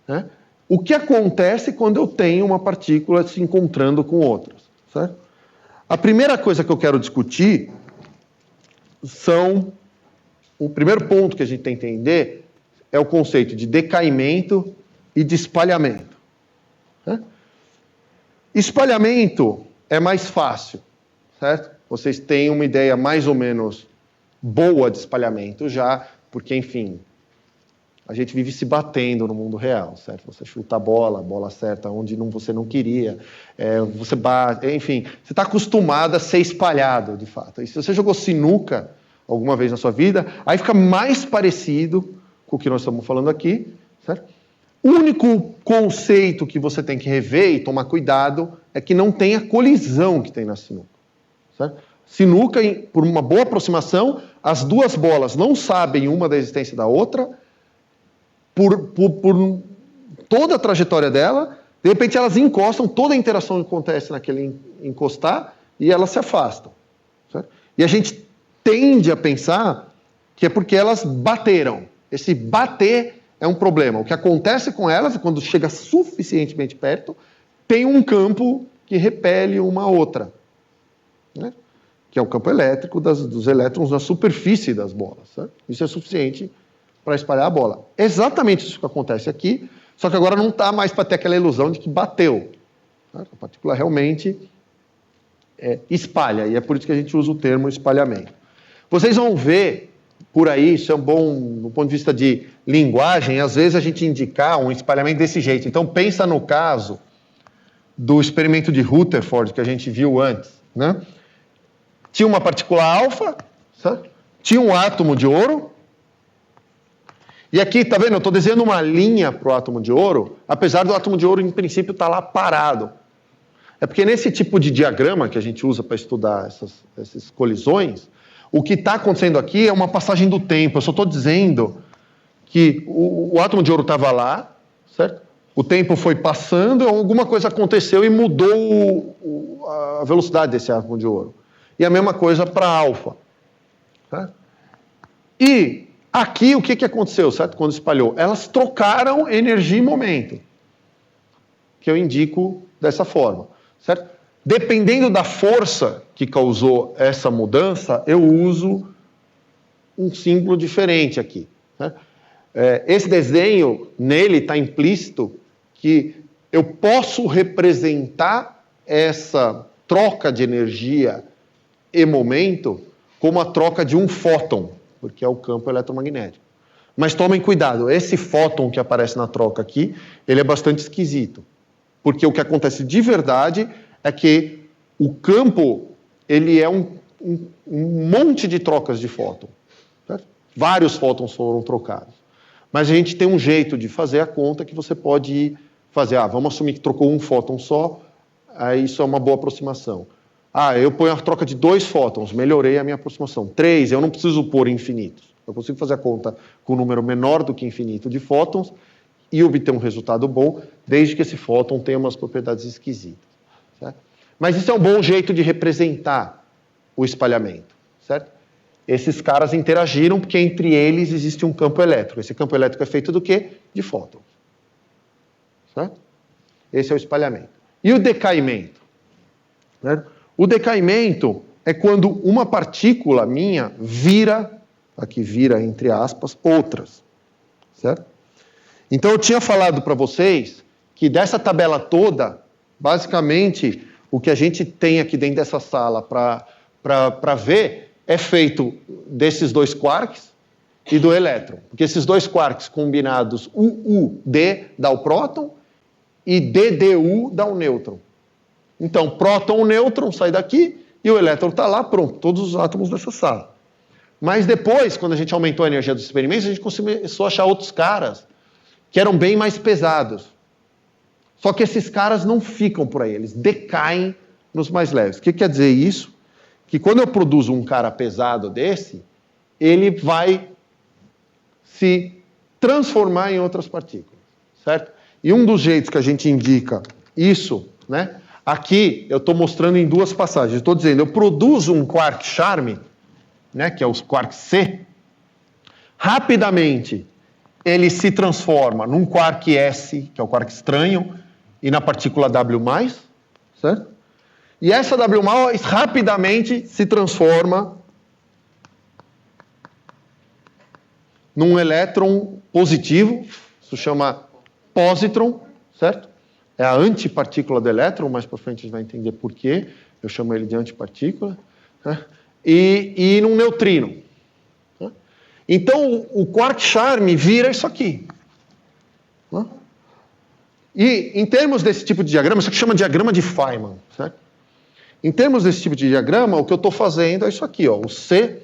Né? O que acontece quando eu tenho uma partícula se encontrando com outras? Certo? A primeira coisa que eu quero discutir são o primeiro ponto que a gente tem que entender é o conceito de decaimento e de espalhamento. Né? Espalhamento é mais fácil, certo? Vocês têm uma ideia mais ou menos boa de espalhamento já, porque, enfim, a gente vive se batendo no mundo real, certo? Você chuta a bola acerta onde você não queria, você bate, enfim, você está acostumado a ser espalhado, de fato. E se você jogou sinuca alguma vez na sua vida, aí fica mais parecido com o que nós estamos falando aqui, certo? O único conceito que você tem que rever e tomar cuidado é que não tenha colisão que tem na sinuca, certo? Sinuca, por uma boa aproximação, as duas bolas não sabem uma da existência da outra, por toda a trajetória dela, de repente elas encostam, toda a interação acontece naquele encostar e elas se afastam, certo? E a gente tende a pensar que é porque elas bateram. Esse bater é um problema. O que acontece com elas, quando chega suficientemente perto, tem um campo que repele uma outra, né? Que é o campo elétrico dos elétrons na superfície das bolas. Certo? Isso é suficiente para espalhar a bola. Exatamente isso que acontece aqui, só que agora não está mais para ter aquela ilusão de que bateu. Certo? A partícula realmente espalha, e é por isso que a gente usa o termo espalhamento. Vocês vão ver por aí, isso é bom do ponto de vista de linguagem, às vezes a gente indicar um espalhamento desse jeito. Então pensa no caso do experimento de Rutherford que a gente viu antes, né? Tinha uma partícula alfa, certo? Tinha um átomo de ouro, e aqui, tá vendo? Eu estou desenhando uma linha para o átomo de ouro, apesar do átomo de ouro, em princípio, estar lá parado. É porque nesse tipo de diagrama que a gente usa para estudar essas colisões, o que está acontecendo aqui é uma passagem do tempo. Eu só estou dizendo que o átomo de ouro estava lá, certo? O tempo foi passando, alguma coisa aconteceu e mudou a velocidade desse átomo de ouro. E a mesma coisa para alfa. Certo? E aqui o que aconteceu, certo? Quando espalhou? Elas trocaram energia e momento, que eu indico dessa forma, certo? Dependendo da força que causou essa mudança, eu uso um símbolo diferente aqui. Né? Esse desenho, nele está implícito que eu posso representar essa troca de energia e momento como a troca de um fóton, porque é o campo eletromagnético. Mas tomem cuidado, esse fóton que aparece na troca aqui, ele é bastante esquisito, porque o que acontece de verdade é que o campo, ele é um monte de trocas de fóton. Certo? Vários fótons foram trocados. Mas a gente tem um jeito de fazer a conta que você pode fazer, vamos assumir que trocou um fóton só, aí isso é uma boa aproximação. Eu ponho a troca de 2 fótons, melhorei a minha aproximação. 3, eu não preciso pôr infinitos. Eu consigo fazer a conta com um número menor do que infinito de fótons e obter um resultado bom, desde que esse fóton tenha umas propriedades esquisitas. Certo? Mas isso é um bom jeito de representar o espalhamento. Certo? Esses caras interagiram porque entre eles existe um campo elétrico. Esse campo elétrico é feito do quê? De fótons. Certo? Esse é o espalhamento. E o decaimento? Certo? O decaimento é quando uma partícula minha vira, aqui vira entre aspas, outras. Certo? Então eu tinha falado para vocês que dessa tabela toda, basicamente, o que a gente tem aqui dentro dessa sala para ver é feito desses 2 quarks e do elétron. Porque esses 2 quarks combinados, UUD dá o próton e DDU dá o nêutron. Então, próton, nêutron sai daqui e o elétron está lá, pronto, todos os átomos dessa sala. Mas depois, quando a gente aumentou a energia dos experimentos, a gente começou a achar outros caras que eram bem mais pesados. Só que esses caras não ficam por aí, eles decaem nos mais leves. O que quer dizer isso? Que quando eu produzo um cara pesado desse, ele vai se transformar em outras partículas, certo? E um dos jeitos que a gente indica isso, né? Aqui eu estou mostrando em 2 passagens. Estou dizendo, eu produzo um quark charme, né, que é os quark C, rapidamente ele se transforma num quark S, que é o quark estranho, e na partícula W+, certo? E essa W+, rapidamente se transforma num elétron positivo, isso chama positron, certo? É a antipartícula do elétron, mais para frente a gente vai entender por quê, eu chamo ele de antipartícula, né? E num neutrino. Né? Então, o quark-charme vira isso aqui. Né? E, em termos desse tipo de diagrama, isso aqui chama diagrama de Feynman, certo? Em termos desse tipo de diagrama, o que eu estou fazendo é isso aqui, ó, o C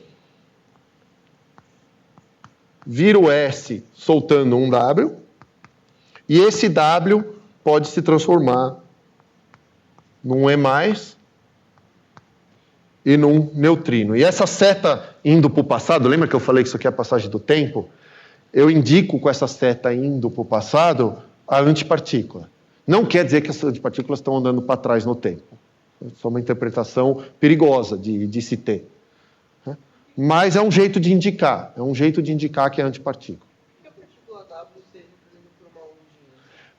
vira o S soltando um W, e esse W pode se transformar num E+, e num neutrino. E essa seta indo para o passado, lembra que eu falei que isso aqui é a passagem do tempo? Eu indico com essa seta indo para o passado a antipartícula. Não quer dizer que as antipartículas estão andando para trás no tempo. É só uma interpretação perigosa de se ter. Mas é um jeito de indicar. É um jeito de indicar que é antipartícula. Por que a partícula W ser representada por uma ondinha?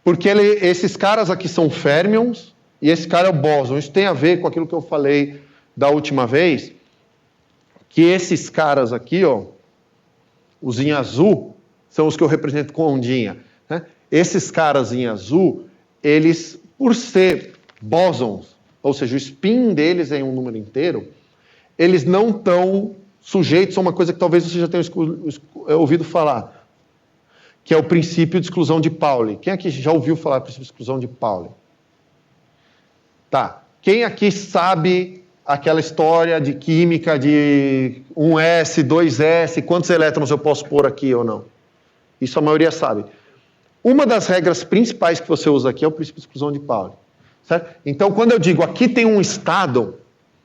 Porque esses caras aqui são férmions e esse cara é o bóson. Isso tem a ver com aquilo que eu falei da última vez, que esses caras aqui, ó, os em azul, são os que eu represento com ondinha. Né? Esses caras em azul, eles, por ser bósons, ou seja, o spin deles é em um número inteiro, eles não estão sujeitos a uma coisa que talvez você já tenha ouvido falar, que é o princípio de exclusão de Pauli. Quem aqui já ouviu falar do princípio de exclusão de Pauli? Tá. Quem aqui sabe aquela história de química de 1s, 2s, quantos elétrons eu posso pôr aqui ou não? Isso a maioria sabe. Uma das regras principais que você usa aqui é o princípio de exclusão de Pauli. Certo? Então, quando eu digo aqui tem um estado,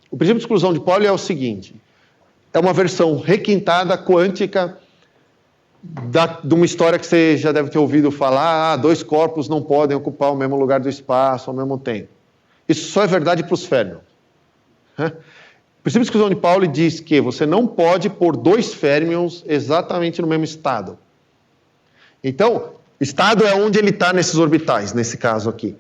o princípio de exclusão de Pauli é o seguinte: é uma versão requintada quântica de uma história que você já deve ter ouvido falar, dois corpos não podem ocupar o mesmo lugar do espaço ao mesmo tempo. Isso só é verdade para os férmions. O princípio de exclusão de Pauli diz que você não pode pôr dois férmions exatamente no mesmo estado. Então, estado é onde ele está nesses orbitais, nesse caso aqui.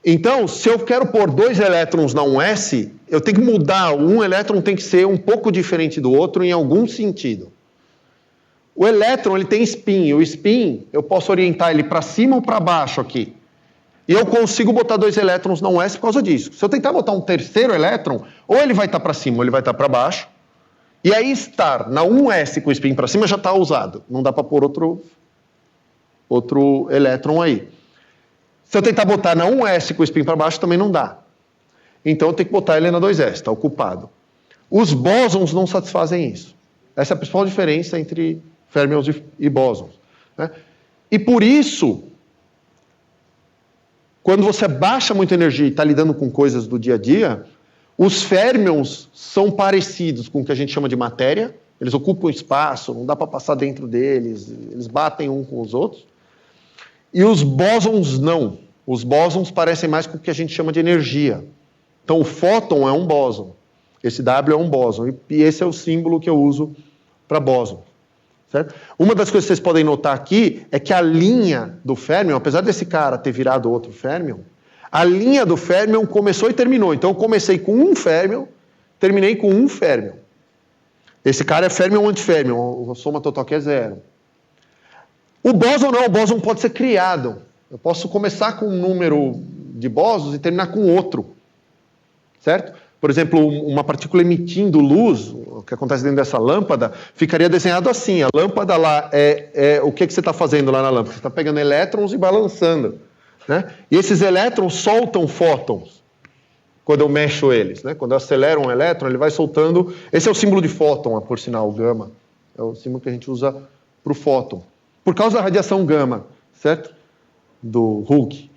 Então, se eu quero pôr dois elétrons na 1s, eu tenho que mudar, um elétron tem que ser um pouco diferente do outro em algum sentido. O elétron ele tem spin, o spin eu posso orientar ele para cima ou para baixo aqui. E eu consigo botar dois elétrons na 1s por causa disso. Se eu tentar botar um terceiro elétron, ou ele vai estar para cima ou ele vai estar para baixo, e aí estar na 1s com o spin para cima já está usado. Não dá para pôr outro elétron aí. Se eu tentar botar na 1s com o spin para baixo, também não dá. Então eu tenho que botar ele na 2s, está ocupado. Os bósons não satisfazem isso. Essa é a principal diferença entre férmions e bósons. Né? E por isso, quando você baixa muita energia e está lidando com coisas do dia a dia, os férmions são parecidos com o que a gente chama de matéria. Eles ocupam espaço, não dá para passar dentro deles, eles batem um com os outros. E os bósons não. Os bósons parecem mais com o que a gente chama de energia. Então o fóton é um bóson. Esse W é um bóson. E esse é o símbolo que eu uso para bóson. Certo? Uma das coisas que vocês podem notar aqui é que a linha do férmion, apesar desse cara ter virado outro férmion, a linha do férmion começou e terminou. Então eu comecei com um férmion, terminei com um férmion. Esse cara é férmion antiférmion, a soma total aqui é 0. O bóson não, o bóson pode ser criado. Eu posso começar com um número de bósons e terminar com outro. Certo? Por exemplo, uma partícula emitindo luz, o que acontece dentro dessa lâmpada, ficaria desenhado assim. A lâmpada lá o que você está fazendo lá na lâmpada? Você está pegando elétrons e balançando. Né? E esses elétrons soltam fótons quando eu mexo eles. Né? Quando eu acelero um elétron, ele vai soltando... Esse é o símbolo de fóton, por sinal, o gama. É o símbolo que a gente usa para o fóton. Por causa da radiação gama, certo? Do Hooke.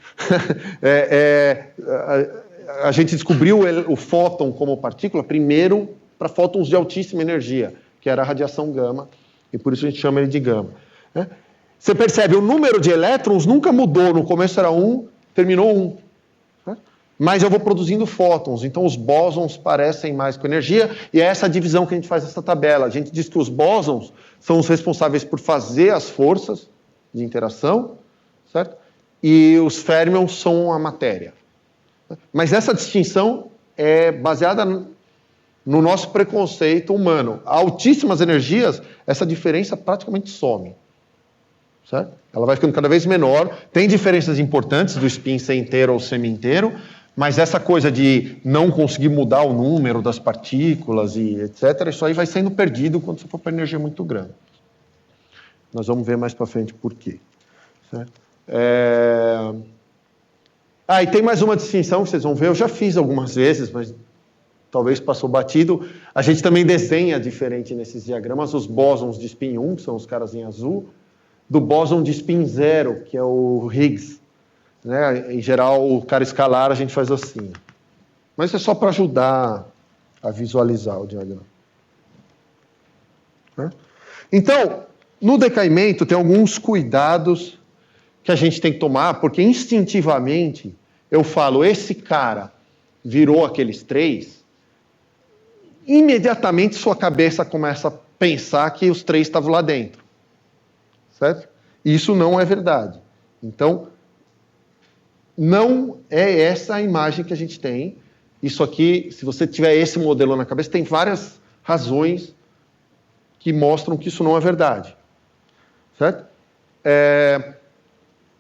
A gente descobriu o fóton como partícula primeiro para fótons de altíssima energia, que era a radiação gama, e por isso a gente chama ele de gama. Né? Você percebe, o número de elétrons nunca mudou, no começo era 1, terminou 1. Né? Mas eu vou produzindo fótons, então os bósons parecem mais com energia, e é essa divisão que a gente faz nessa tabela. A gente diz que os bósons são os responsáveis por fazer as forças de interação, certo? E os férmions são a matéria. Mas essa distinção é baseada no nosso preconceito humano. A altíssimas energias, essa diferença praticamente some. Certo? Ela vai ficando cada vez menor. Tem diferenças importantes do spin ser inteiro ou semi-inteiro, mas essa coisa de não conseguir mudar o número das partículas e etc., isso aí vai sendo perdido quando você for para energia muito grande. Nós vamos ver mais para frente por quê. Certo? E tem mais uma distinção que vocês vão ver. Eu já fiz algumas vezes, mas talvez passou batido. A gente também desenha diferente nesses diagramas os bósons de spin 1, que são os caras em azul, do bóson de spin 0, que é o Higgs. Né? Em geral, o cara escalar a gente faz assim. Mas é só para ajudar a visualizar o diagrama. Então, no decaimento tem alguns cuidados que a gente tem que tomar, porque instintivamente eu falo, esse cara virou aqueles 3, imediatamente sua cabeça começa a pensar que os 3 estavam lá dentro. Certo? Isso não é verdade. Então, não é essa a imagem que a gente tem. Isso aqui, se você tiver esse modelo na cabeça, tem várias razões que mostram que isso não é verdade. Certo?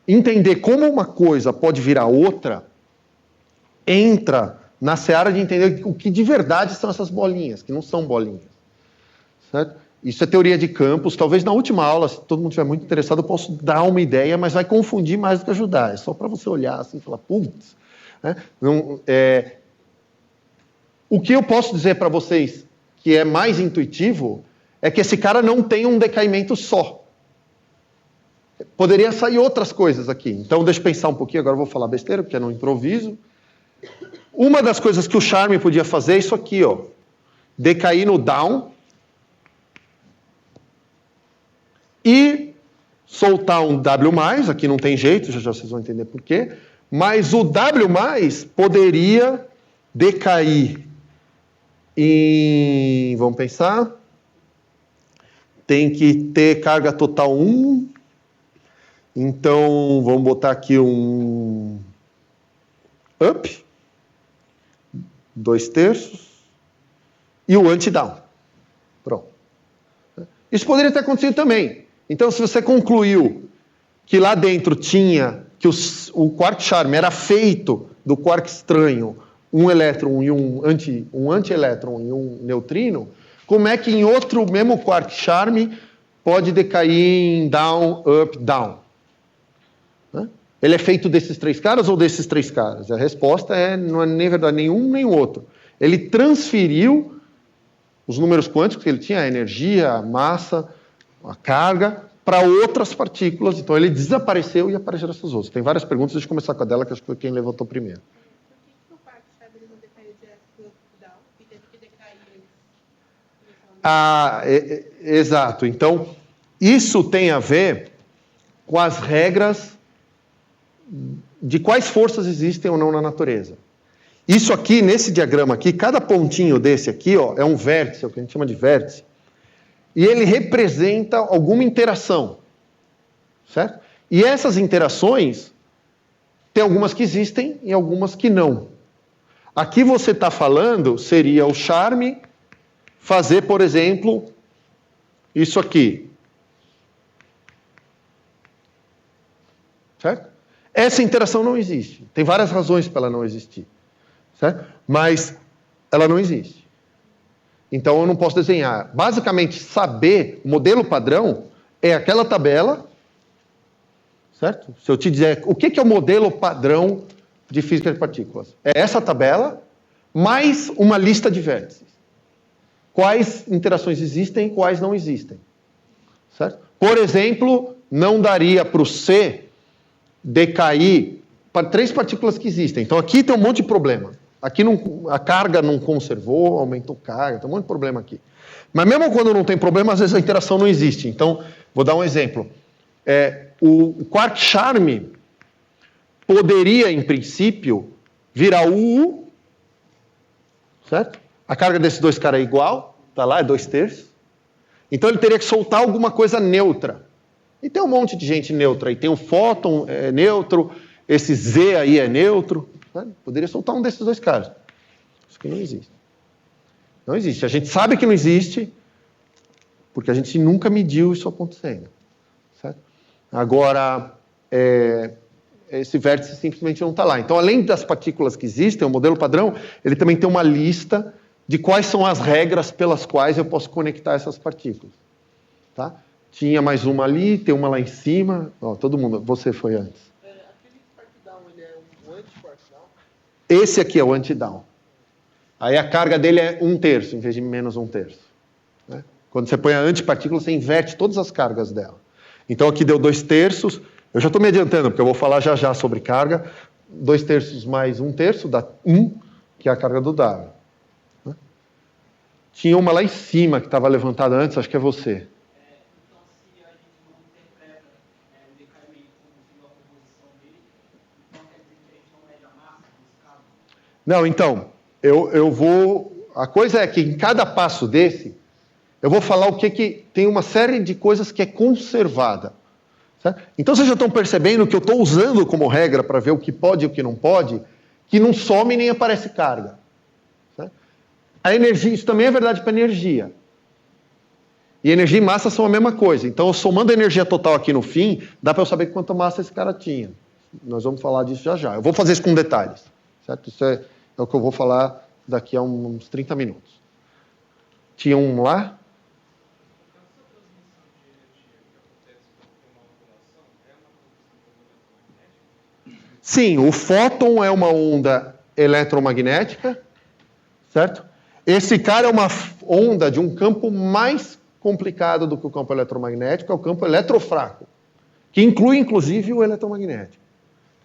Entender como uma coisa pode virar outra entra na seara de entender o que de verdade são essas bolinhas, que não são bolinhas. Certo? Isso é teoria de campos. Talvez na última aula, se todo mundo estiver muito interessado, eu posso dar uma ideia, mas vai confundir mais do que ajudar. É só para você olhar assim e falar, putz. Né? O que eu posso dizer para vocês que é mais intuitivo é que esse cara não tem um decaimento só. Poderia sair outras coisas aqui. Então, deixa eu pensar um pouquinho, agora eu vou falar besteira, porque é no improviso. Uma das coisas que o Charme podia fazer é isso aqui, ó. Decair no down e soltar um W+, aqui não tem jeito, já vocês vão entender por quê, mas o W+, poderia decair em... Vamos pensar... Tem que ter carga total 1. Então, vamos botar aqui um up, 2/3, e o anti-down. Pronto. Isso poderia ter acontecido também. Então, se você concluiu que lá dentro tinha, que o quark charme era feito do quark estranho, um elétron e um antielétron e um neutrino, como é que em outro mesmo quark charme pode decair em down, up, down? Ele é feito desses 3 caras ou desses 3 caras? A resposta não é nem verdade nenhum nem o outro. Ele transferiu os números quânticos que ele tinha, a energia, a massa, a carga, para outras partículas. Então ele desapareceu e apareceram essas outras. Tem várias perguntas, deixa eu começar com a dela, que acho que foi quem levantou primeiro. Por que o quark charme não decaiu direto do down e teve que decair? Exato. Então, isso tem a ver com as regras de quais forças existem ou não na natureza. Isso aqui, nesse diagrama aqui, cada pontinho desse aqui, ó, é um vértice, é o que a gente chama de vértice, e ele representa alguma interação. Certo? E essas interações, tem algumas que existem e algumas que não. Aqui você está falando, seria o charme fazer, por exemplo, isso aqui. Certo? Essa interação não existe. Tem várias razões para ela não existir. Certo? Mas ela não existe. Então eu não posso desenhar. Basicamente, saber o modelo padrão é aquela tabela. Certo? Se eu te dizer o que é o modelo padrão de física de partículas, é essa tabela mais uma lista de vértices. Quais interações existem e quais não existem. Certo? Por exemplo, não daria para o C decair para 3 partículas que existem. Então aqui tem um monte de problema. Aqui a carga não conservou, aumentou carga, tem um monte de problema aqui. Mas mesmo quando não tem problema, às vezes a interação não existe. Então, vou dar um exemplo. O quark charme poderia, em princípio, virar o U, certo? A carga desses 2 caras é igual, tá lá, é 2/3. Então ele teria que soltar alguma coisa neutra. E tem um monte de gente neutra aí. Tem um fóton neutro, esse Z aí é neutro. Né? Poderia soltar um desses 2 caras. Isso que não existe. Não existe. A gente sabe que não existe, porque a gente nunca mediu isso acontecendo. Certo? Agora, esse vértice simplesmente não está lá. Então, além das partículas que existem, o modelo padrão, ele também tem uma lista de quais são as regras pelas quais eu posso conectar essas partículas. Tá? Tinha mais uma ali, tem uma lá em cima. Ó, todo mundo, você foi antes. Aquele quark down, ele é um anti-quark down? Esse aqui é o anti-down. Aí a carga dele é 1/3, em vez de menos 1/3. Né? Quando você põe a antipartícula, você inverte todas as cargas dela. Então aqui deu 2/3. Eu já estou me adiantando, porque eu vou falar já sobre carga. 2/3 mais 1/3 dá 1, que é a carga do W. Né? Tinha uma lá em cima que estava levantada antes, acho que é você. Então, se a gente não interpreta o decaimento como sendo a composição dele, então quer dizer que a gente não mede a massa nesse caso? Não, então, eu vou... A coisa é que em cada passo desse, eu vou falar o que tem uma série de coisas que é conservada. Certo? Então, vocês já estão percebendo que eu estou usando como regra para ver o que pode e o que não pode, que não some nem aparece carga. Certo? A energia, isso também é verdade para energia. E energia e massa são a mesma coisa. Então, somando a energia total aqui no fim, dá para eu saber quanta massa esse cara tinha. Nós vamos falar disso já. Eu vou fazer isso com detalhes. Certo? Isso é o que eu vou falar daqui a uns 30 minutos. Tinha um lá? Sim, o fóton é uma onda eletromagnética, certo? Esse cara é uma onda de um campo mais complicado do que o campo eletromagnético, é o campo eletrofraco, que inclui, inclusive, o eletromagnético.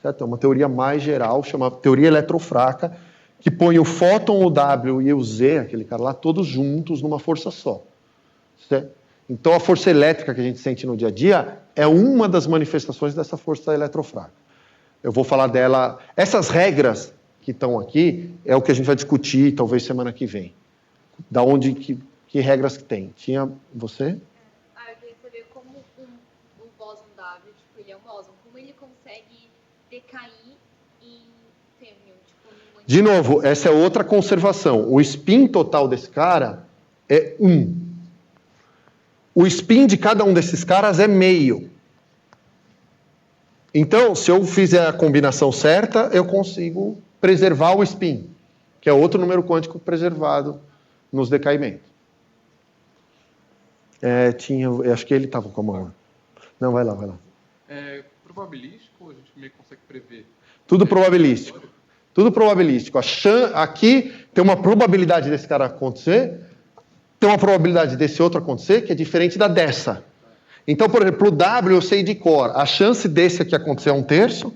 Certo? É uma teoria mais geral, chama teoria eletrofraca, que põe o fóton, o W e o Z, aquele cara lá, todos juntos numa força só. Certo? Então, a força elétrica que a gente sente no dia a dia é uma das manifestações dessa força eletrofraca. Eu vou falar dela... Essas regras que estão aqui é o que a gente vai discutir, talvez, semana que vem. Da onde, que regras que tem. Tinha você? Eu queria saber como o bóson W, tipo, ele é um bóson, como ele consegue decair em férmion, tipo, De novo, essa é outra conservação. O spin total desse cara é 1. O spin de cada um desses caras é meio. Então, se eu fizer a combinação certa, eu consigo preservar o spin, que é outro número quântico preservado nos decaimentos. Acho que ele estava com a mão lá. Não, vai lá. É probabilístico ou a gente meio que consegue prever? Tudo probabilístico. Tudo probabilístico. Aqui tem uma probabilidade desse cara acontecer, tem uma probabilidade desse outro acontecer, que é diferente da dessa. Então, por exemplo, o W eu sei de cor. A chance desse aqui acontecer é 1/3,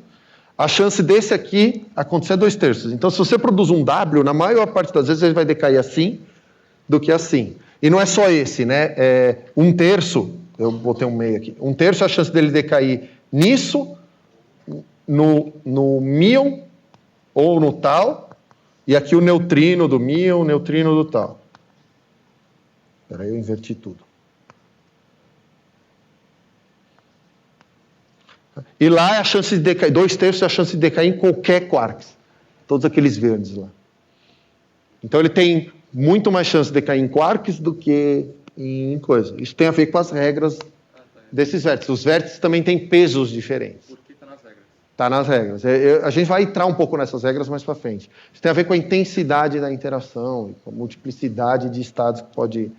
a chance desse aqui acontecer é 2/3. Então, se você produz um W, na maior parte das vezes ele vai decair assim do que assim. E não é só esse, né? 1/3, eu botei um meio aqui, 1/3 é a chance dele decair nisso, no míon ou no tal, e aqui o neutrino do míon, o neutrino do tal. Espera aí, eu inverti tudo. E lá é a chance de decair, 2/3 é a chance de decair em qualquer quarks. Todos aqueles verdes lá. Então ele tem muito mais chance de decair em quarks do que em coisa. Isso tem a ver com as regras desses vértices. Os vértices também têm pesos diferentes. Por que está nas regras? Está nas regras. A gente vai entrar um pouco nessas regras mais para frente. Isso tem a ver com a intensidade da interação, com a multiplicidade de estados que pode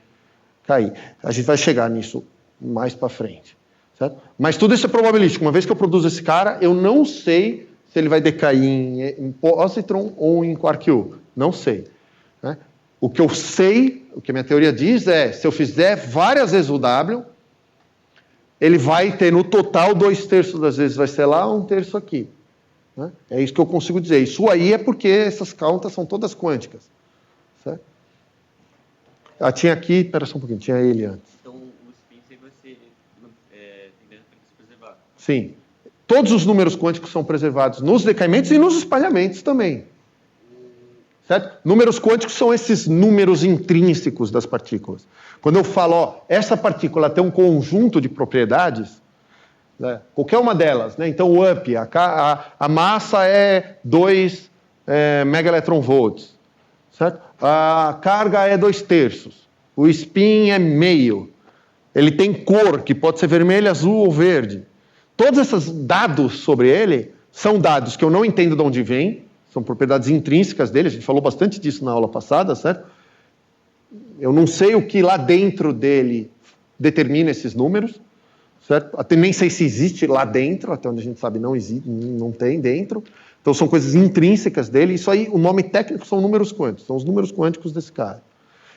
cair. A gente vai chegar nisso mais para frente. Certo? Mas tudo isso é probabilístico. Uma vez que eu produzo esse cara, eu não sei se ele vai decair em positron ou em quark-U. Não sei. Né? O que eu sei, o que a minha teoria diz é, se eu fizer várias vezes o W, ele vai ter no total 2/3 das vezes vai ser lá, 1/3 aqui. Né? É isso que eu consigo dizer. Isso aí é porque essas contas são todas quânticas. Certo? Tinha aqui, espera só um pouquinho, tinha ele antes. Então, o spin sempre vai ser tendendo a se preservar. Sim. Todos os números quânticos são preservados nos decaimentos e nos espalhamentos também. Certo? Números quânticos são esses números intrínsecos das partículas. Quando eu falo, essa partícula tem um conjunto de propriedades, né, qualquer uma delas, né, então o up, a massa é 2 megaelectronvolts, certo? A carga é 2/3. O spin é meio. Ele tem cor, que pode ser vermelho, azul ou verde. Todos esses dados sobre ele são dados que eu não entendo de onde vêm, são propriedades intrínsecas dele, a gente falou bastante disso na aula passada, certo? Eu não sei o que lá dentro dele determina esses números, certo? Até nem sei se existe lá dentro, até onde a gente sabe não existe, não tem dentro. Então são coisas intrínsecas dele. Isso aí, o nome técnico são números quânticos, são os números quânticos desse cara.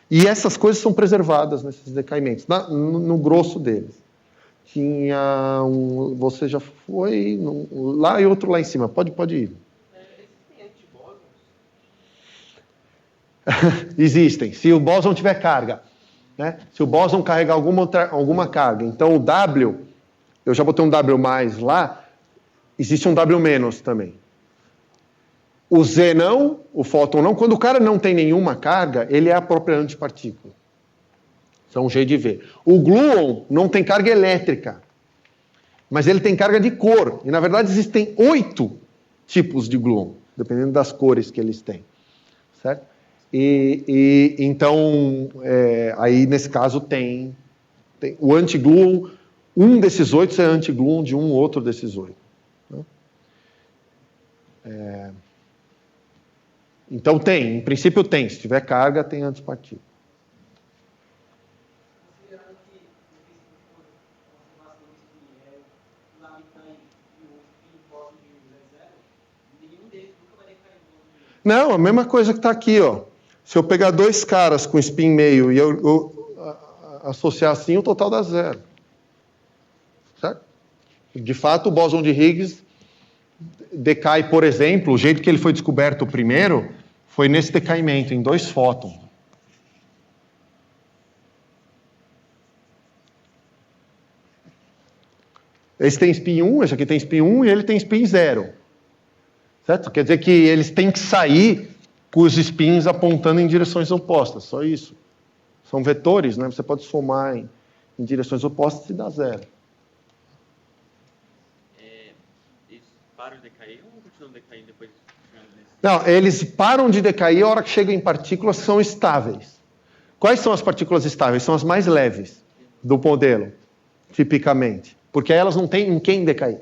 E essas coisas são preservadas nesses decaimentos, no grosso deles. Tinha um, você já foi lá e outro lá em cima. Pode ir. Existem antibósons? Existem. Se o bóson tiver carga, né? Se o bóson carregar alguma carga, então o W, eu já botei um W mais lá, existe um W menos também. O Z não, o fóton não. Quando o cara não tem nenhuma carga, ele é a própria antipartícula. Isso é um jeito de ver. O gluon não tem carga elétrica, mas ele tem carga de cor. E, na verdade, existem 8 tipos de gluon, dependendo das cores que eles têm. Certo? Então, aí, nesse caso, tem o antigluon. Um desses 8 é antigluon de um outro desses 8. Né? Então tem, em princípio tem. Se tiver carga, tem antipartícula. Considerando que a conservação do spin é o Lamitan e o spin próximo de zero, nenhum deles nunca vai decair. Não, a mesma coisa que está aqui, ó. Se eu pegar 2 caras com spin meio e eu associar assim, o total dá 0. Certo? De fato, o bóson de Higgs decai, por exemplo, o jeito que ele foi descoberto primeiro foi nesse decaimento, em 2 fótons. Esse tem spin 1, esse aqui tem spin 1 e ele tem spin 0. Certo? Quer dizer que eles têm que sair com os spins apontando em direções opostas, só isso. São vetores, né? Você pode somar em direções opostas e dá 0. Eles param de decair ou continuam decaindo depois? Não, eles param de decair a hora que chegam em partículas que são estáveis. Quais são as partículas estáveis? São as mais leves do modelo, tipicamente. Porque elas não têm em quem decair.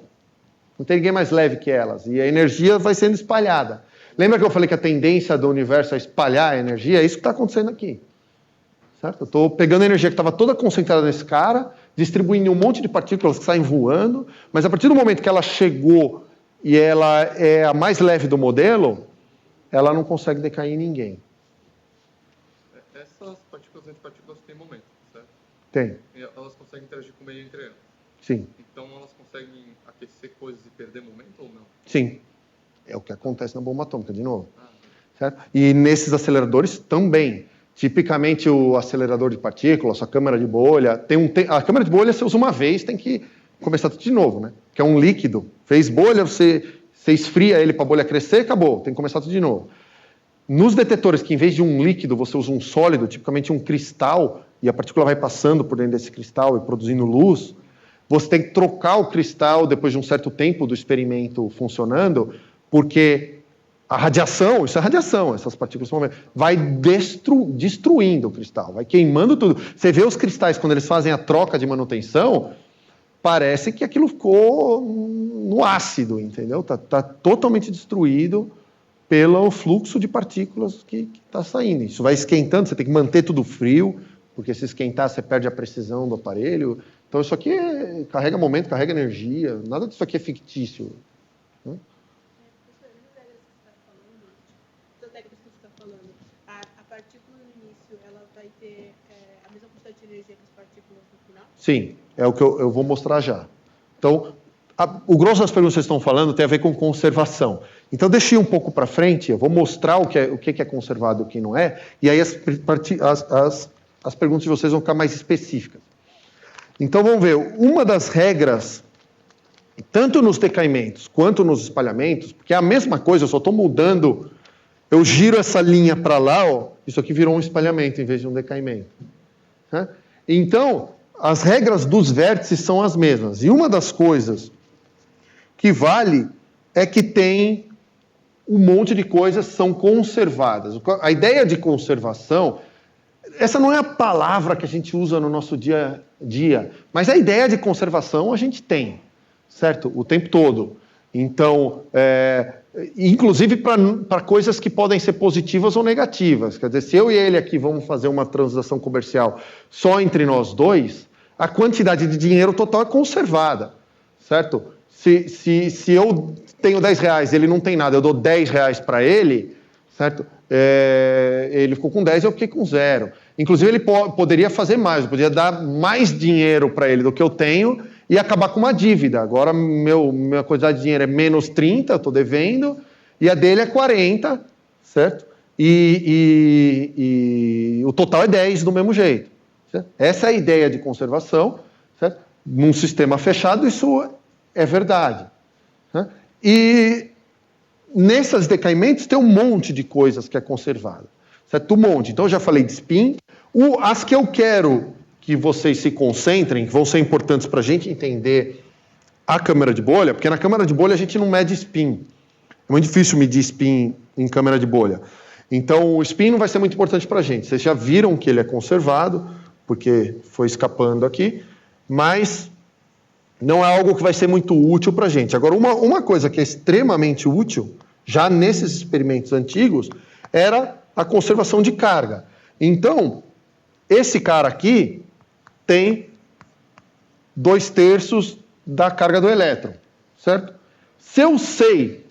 Não tem ninguém mais leve que elas. E a energia vai sendo espalhada. Lembra que eu falei que a tendência do universo é espalhar a energia? É isso que está acontecendo aqui. Certo? Eu estou pegando a energia que estava toda concentrada nesse cara, distribuindo em um monte de partículas que saem voando, mas a partir do momento que ela chegou e ela é a mais leve do modelo, ela não consegue decair em ninguém. Essas partículas e antipartículas têm momento, certo? Tem. E elas conseguem interagir com o meio entre elas. Sim. Então elas conseguem aquecer coisas e perder momento ou não? Sim. É o que acontece na bomba atômica, de novo. Certo? E nesses aceleradores também. Tipicamente o acelerador de partículas, a câmara de bolha, a câmara de bolha você usa uma vez, tem que começar tudo de novo, né? Que é um líquido. Fez bolha, você esfria ele para a bolha crescer, acabou, tem que começar tudo de novo. Nos detetores, que em vez de um líquido você usa um sólido, tipicamente um cristal, e a partícula vai passando por dentro desse cristal e produzindo luz, você tem que trocar o cristal depois de um certo tempo do experimento funcionando, porque a radiação, isso é radiação, essas partículas vai destruindo o cristal, vai queimando tudo. Você vê os cristais, quando eles fazem a troca de manutenção, parece que aquilo ficou no ácido, entendeu? Tá totalmente destruído pelo fluxo de partículas que está saindo. Isso vai esquentando, você tem que manter tudo frio, porque se esquentar você perde a precisão do aparelho. Então isso aqui carrega momento, carrega energia, nada disso aqui é fictício. A partícula no início, ela vai ter a mesma quantidade de energia que as partículas no final? Sim, é o que eu vou mostrar já. Então, o grosso das perguntas que vocês estão falando tem a ver com conservação. Então, deixa eu ir um pouco para frente, eu vou mostrar o que é conservado e o que não é, e aí as perguntas de vocês vão ficar mais específicas. Então, vamos ver, uma das regras, tanto nos decaimentos quanto nos espalhamentos, porque é a mesma coisa, eu só estou mudando, eu giro essa linha para lá, ó, isso aqui virou um espalhamento em vez de um decaimento. Né? Então, as regras dos vértices são as mesmas. E uma das coisas que vale é que tem um monte de coisas são conservadas. A ideia de conservação, essa não é a palavra que a gente usa no nosso dia a dia, mas a ideia de conservação a gente tem, certo? O tempo todo. Então, inclusive para coisas que podem ser positivas ou negativas. Quer dizer, se eu e ele aqui vamos fazer uma transação comercial só entre nós dois, a quantidade de dinheiro total é conservada, certo? Se eu tenho 10 reais, ele não tem nada, eu dou 10 reais para ele, certo? Ele ficou com 10 e eu fiquei com 0. Inclusive, ele poderia fazer mais, eu poderia dar mais dinheiro para ele do que eu tenho e acabar com uma dívida. Agora, minha quantidade de dinheiro é menos 30, eu estou devendo, e a dele é 40, certo? E o total é 10 do mesmo jeito. Certo? Essa é a ideia de conservação, certo? Num sistema fechado, isso é verdade. Né? E nesses decaimentos tem um monte de coisas que é conservada. Certo? Um monte. Então, eu já falei de spin. As que eu quero que vocês se concentrem, que vão ser importantes para a gente entender a câmera de bolha, porque na câmera de bolha a gente não mede spin. É muito difícil medir spin em câmera de bolha. Então, o spin não vai ser muito importante para a gente. Vocês já viram que ele é conservado, porque foi escapando aqui, mas não é algo que vai ser muito útil para a gente. Agora, uma coisa que é extremamente útil, já nesses experimentos antigos, era a conservação de carga. Então, esse cara aqui tem 2/3 da carga do elétron, certo? Se eu sei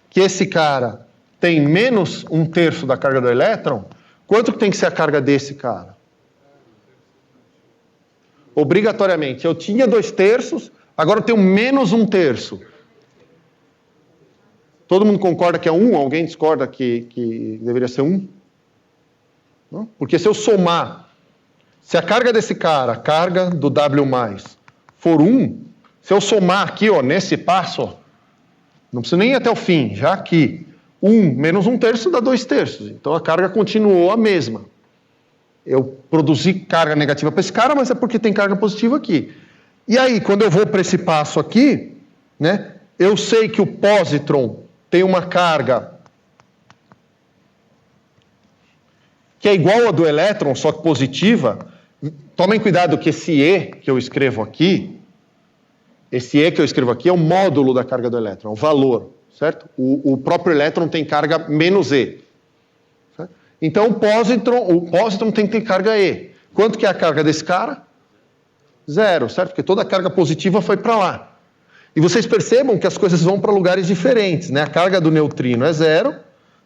que esse cara tem menos 1/3 da carga do elétron, quanto que tem que ser a carga desse cara? Obrigatoriamente. Eu tinha 2/3, agora eu tenho menos 1/3. Todo mundo concorda que é 1? Alguém discorda que deveria ser 1? Não? Porque se eu somar, se a carga desse cara, a carga do W+, for 1, se eu somar aqui, ó, nesse passo, ó, não preciso nem ir até o fim, já aqui, 1 menos 1/3 dá 2/3. Então a carga continuou a mesma. Eu produzi carga negativa para esse cara, mas é porque tem carga positiva aqui. E aí, quando eu vou para esse passo aqui, né, eu sei que o positron tem uma carga que é igual a do elétron, só que positiva. Tomem cuidado que esse E que eu escrevo aqui, é o módulo da carga do elétron, é o valor, certo? O próprio elétron tem carga menos E. Certo? Então, o positron tem que ter carga E. Quanto que é a carga desse cara? 0, certo? Porque toda a carga positiva foi para lá. E vocês percebam que as coisas vão para lugares diferentes, né? A carga do neutrino é 0.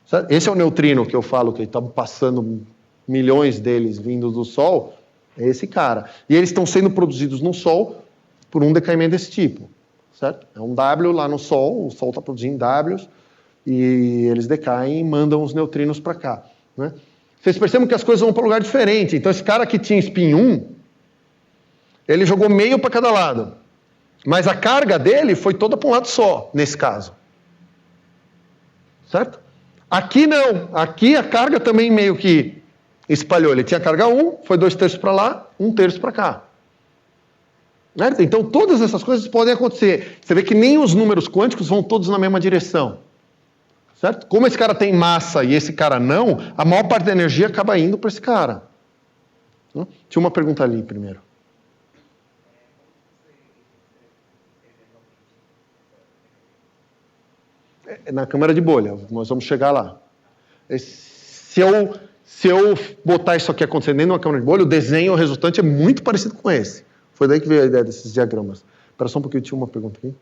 Certo? Esse é o neutrino que eu falo, que estamos passando milhões deles vindo do Sol. É esse cara. E eles estão sendo produzidos no Sol por um decaimento desse tipo. Certo? É um W lá no Sol, o Sol está produzindo Ws, e eles decaem e mandam os neutrinos para cá. Né? Vocês percebem que as coisas vão para um lugar diferente. Então, esse cara que tinha spin 1, ele jogou meio para cada lado. Mas a carga dele foi toda para um lado só, nesse caso. Certo? Aqui não. Aqui a carga também meio que espalhou. Ele tinha carga 1, foi 2/3 para lá, 1/3 para cá. Certo? Então, todas essas coisas podem acontecer. Você vê que nem os números quânticos vão todos na mesma direção. Certo? Como esse cara tem massa e esse cara não, a maior parte da energia acaba indo para esse cara. Tinha uma pergunta ali primeiro. Na câmara de bolha, nós vamos chegar lá. Se eu botar isso aqui acontecendo dentro de uma câmara de bolha, o desenho resultante é muito parecido com esse. Foi daí que veio a ideia desses diagramas. Espera só um pouquinho, tinha uma pergunta aqui.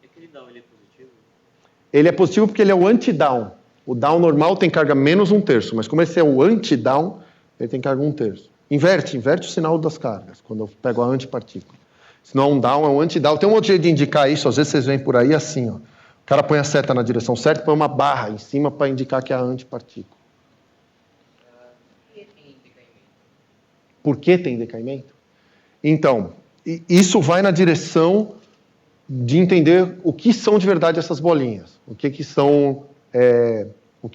Aquele down, ele é positivo? Ele é positivo porque ele é o anti-down. O down normal tem carga menos 1/3, mas como esse é o anti-down, ele tem carga 1/3. Inverte o sinal das cargas, quando eu pego a antipartícula. Se não é um down, é um anti-down. Tem um outro jeito de indicar isso, às vezes vocês veem por aí assim, ó. O cara põe a seta na direção certa e põe uma barra em cima para indicar que é a antipartícula. Por que tem decaimento? Então, isso vai na direção de entender o que são de verdade essas bolinhas. O que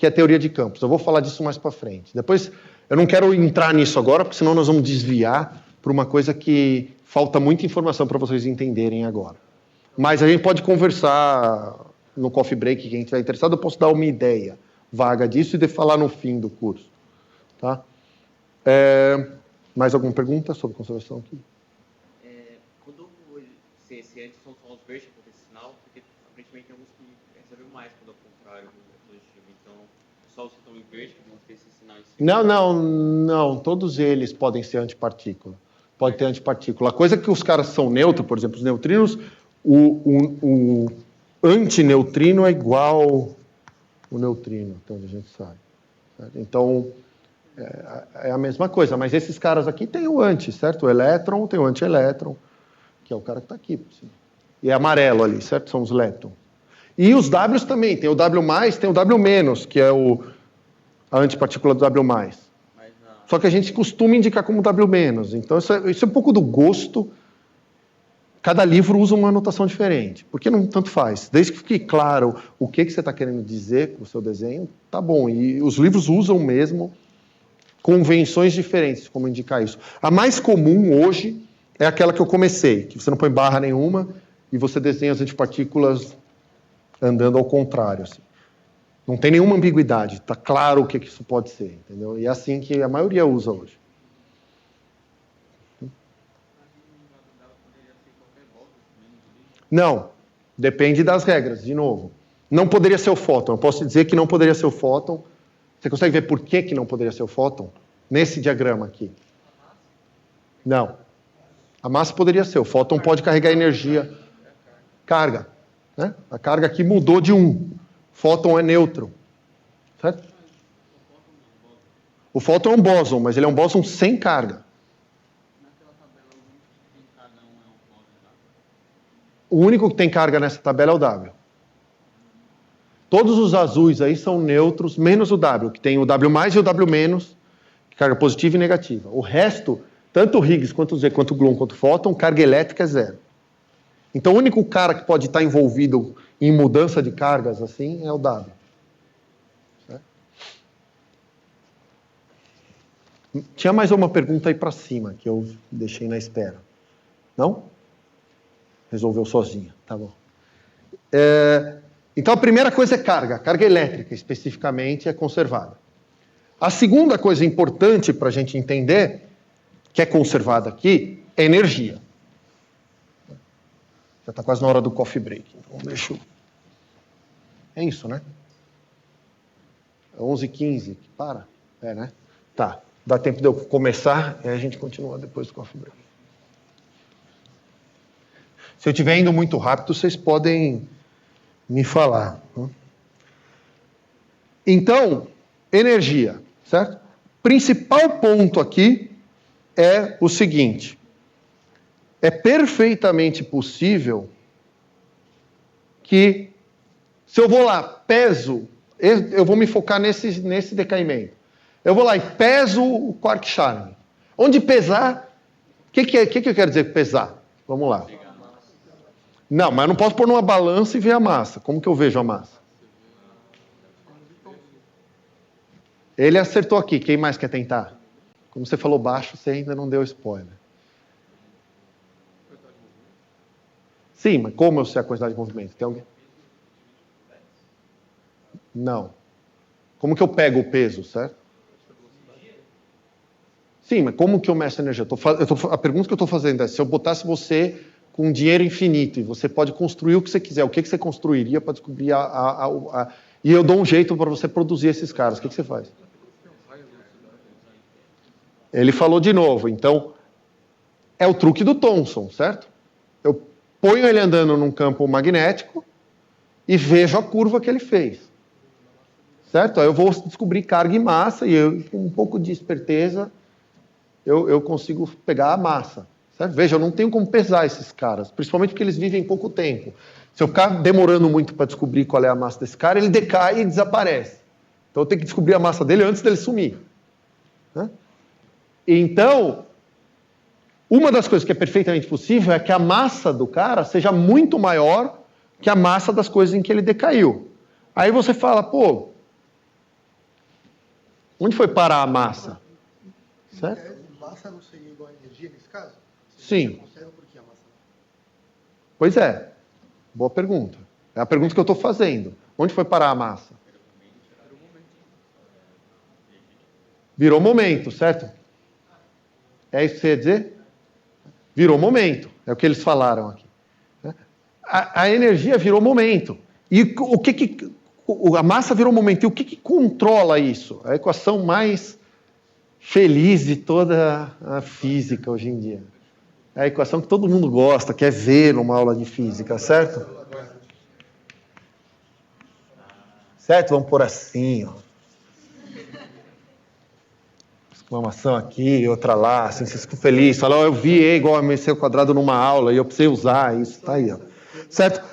é teoria de campos. Eu vou falar disso mais para frente. Depois, eu não quero entrar nisso agora, porque senão nós vamos desviar para uma coisa que falta muita informação para vocês entenderem agora. Mas a gente pode conversar no coffee break, quem estiver interessado, eu posso dar uma ideia vaga disso e de falar no fim do curso. Tá? Mais alguma pergunta sobre conservação aqui? Quando se antes são só os verdes que acontece sinal, porque aparentemente tem alguns que recebem mais quando é o contrário do positivo. Então, só os que estão em verde que vão ter esse sinal em cima. Não. Todos eles podem ser antipartícula. Pode ter antipartícula. A coisa é que os caras são neutros, por exemplo, os neutrinos, o antineutrino é igual o neutrino, até onde a gente sabe. Certo? Então, é a mesma coisa. Mas esses caras aqui têm o anti, certo? O elétron tem o antielétron, que é o cara que está aqui. Por cima. E é amarelo ali, certo? São os leptons. E os Ws também. Tem o W+, tem o W-, que é a antipartícula do W+. Só que a gente costuma indicar como W-. Então, isso é um pouco do gosto. Cada livro usa uma anotação diferente. Porque não tanto faz. Desde que fique claro o que você está querendo dizer com o seu desenho, tá bom. E os livros usam mesmo convenções diferentes, como indicar isso. A mais comum hoje é aquela que eu comecei, que você não põe barra nenhuma e você desenha as antipartículas andando ao contrário. Assim. Não tem nenhuma ambiguidade. Está claro o que isso pode ser. Entendeu? E é assim que a maioria usa hoje. Não, depende das regras, de novo. Não poderia ser o fóton. Eu posso dizer que não poderia ser o fóton. Você consegue ver por que não poderia ser o fóton? Nesse diagrama aqui. Não. A massa poderia ser. O fóton pode carregar energia. Carga. Né? A carga aqui mudou de 1. Fóton é neutro. Certo? O fóton é um bóson, mas ele é um bóson sem carga. O único que tem carga nessa tabela é o W. Todos os azuis aí são neutros, menos o W, que tem o W+, e o W-, carga positiva e negativa. O resto, tanto o Higgs, quanto o Z, quanto o Gluon, quanto o fóton, carga elétrica é 0. Então o único cara que pode estar envolvido em mudança de cargas assim é o W. Certo? Tinha mais uma pergunta aí para cima, que eu deixei na espera. Não? Resolveu sozinha, tá bom. Então a primeira coisa é carga. A carga elétrica, especificamente, é conservada. A segunda coisa importante para a gente entender, que é conservada aqui, é energia. Já está quase na hora do coffee break. Então deixa eu... É isso, né? É 11h15. Para? É, né? Tá. Dá tempo de eu começar e aí a gente continua depois do coffee break. Se eu estiver indo muito rápido, vocês podem me falar. Então, energia, certo? Principal ponto aqui é o seguinte. É perfeitamente possível que, se eu vou lá, peso, eu vou me focar nesse decaimento. Eu vou lá e peso o quark charme. Onde pesar, o que eu quero dizer com pesar? Vamos lá. Não, mas eu não posso pôr numa balança e ver a massa. Como que eu vejo a massa? Ele acertou aqui. Quem mais quer tentar? Como você falou baixo, você ainda não deu spoiler. Sim, mas como eu sei a quantidade de movimento? Tem alguém? Não. Como que eu pego o peso, certo? Sim, mas como que eu meço a energia? A pergunta que eu estou fazendo é, se eu botasse você com dinheiro infinito e você pode construir o que você quiser, o que você construiria para descobrir e eu dou um jeito para você produzir esses caras, o que você faz? Ele falou de novo, então é o truque do Thomson, certo? Eu ponho ele andando num campo magnético e vejo a curva que ele fez. Certo? Aí eu vou descobrir carga e massa e com um pouco de esperteza eu consigo pegar a massa. Certo? Veja, eu não tenho como pesar esses caras, principalmente porque eles vivem pouco tempo. Se eu ficar demorando muito para descobrir qual é a massa desse cara, ele decai e desaparece. Então eu tenho que descobrir a massa dele antes dele sumir. Né? Então, uma das coisas que é perfeitamente possível é que a massa do cara seja muito maior que a massa das coisas em que ele decaiu. Aí você fala, pô, onde foi parar a massa? Certo? Massa não seria igual a energia nesse caso? Sim. Conserva por que a massa? Pois é. Boa pergunta. É a pergunta que eu estou fazendo. Onde foi parar a massa? Virou momento, certo? É isso que você ia dizer? Virou momento. É o que eles falaram aqui. A energia virou momento. E a massa virou momento. E o que controla isso? A equação mais feliz de toda a física hoje em dia. É a equação que todo mundo gosta, quer ver numa aula de física, certo? Certo? Vamos por assim, ó. Exclamação aqui, outra lá, assim, vocês ficam felizes. Falam, eu vi E igual a MC ao quadrado numa aula e eu precisei usar isso. Tá aí, ó. Certo?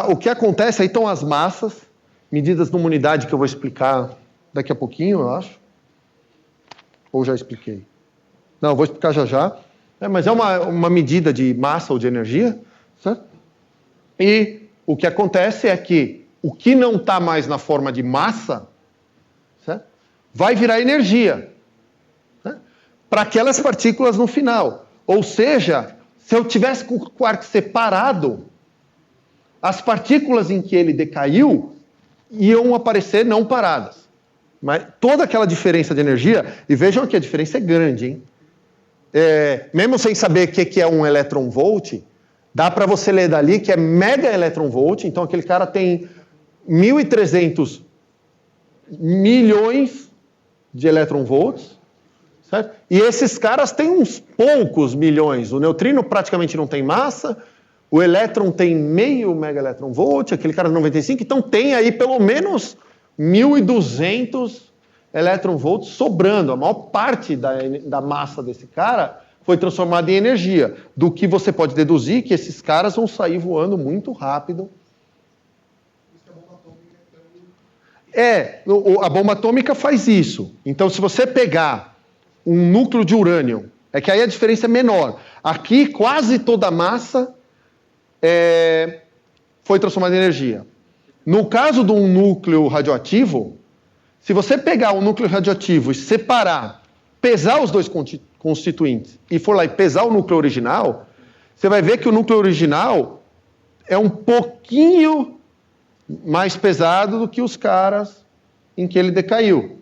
O que acontece aí estão as massas, medidas numa unidade que eu vou explicar daqui a pouquinho, eu acho. Ou já expliquei? Não, eu vou explicar já já. Mas é uma medida de massa ou de energia, certo? E o que acontece é que o que não está mais na forma de massa, certo? Vai virar energia, né? Para aquelas partículas no final. Ou seja, se eu tivesse com o quark separado, as partículas em que ele decaiu iam aparecer não paradas. Mas toda aquela diferença de energia, e vejam que a diferença é grande, hein? Mesmo sem saber o que é um elétron-volt, dá para você ler dali que é mega elétron-volt, então aquele cara tem 1.300 milhões de elétron-volts, certo? E esses caras têm uns poucos milhões. O neutrino praticamente não tem massa, o elétron tem meio mega elétron-volt, aquele cara 95, então tem aí pelo menos 1.200 elétron-volts sobrando. A maior parte da massa desse cara foi transformada em energia, do que você pode deduzir que esses caras vão sair voando muito rápido. A bomba atômica faz isso. Então, se você pegar um núcleo de urânio, é que aí a diferença é menor. Aqui, quase toda a massa foi transformada em energia. No caso de um núcleo radioativo, se você pegar um núcleo radioativo e separar, pesar os dois constituintes e for lá e pesar o núcleo original, você vai ver que o núcleo original é um pouquinho mais pesado do que os caras em que ele decaiu.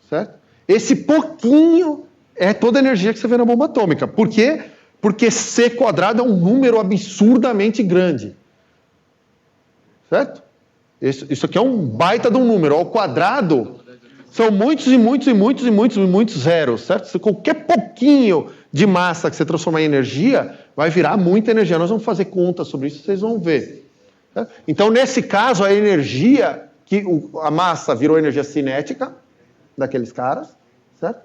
Certo? Esse pouquinho é toda a energia que você vê na bomba atômica. Por quê? Porque C² é um número absurdamente grande. Certo? Isso aqui é um baita de um número. Ao quadrado, são muitos e muitos e muitos e muitos e muitos zeros, certo? Se qualquer pouquinho de massa que você transformar em energia, vai virar muita energia. Nós vamos fazer conta sobre isso, vocês vão ver. Certo? Então, nesse caso, a energia, a massa virou energia cinética daqueles caras, certo?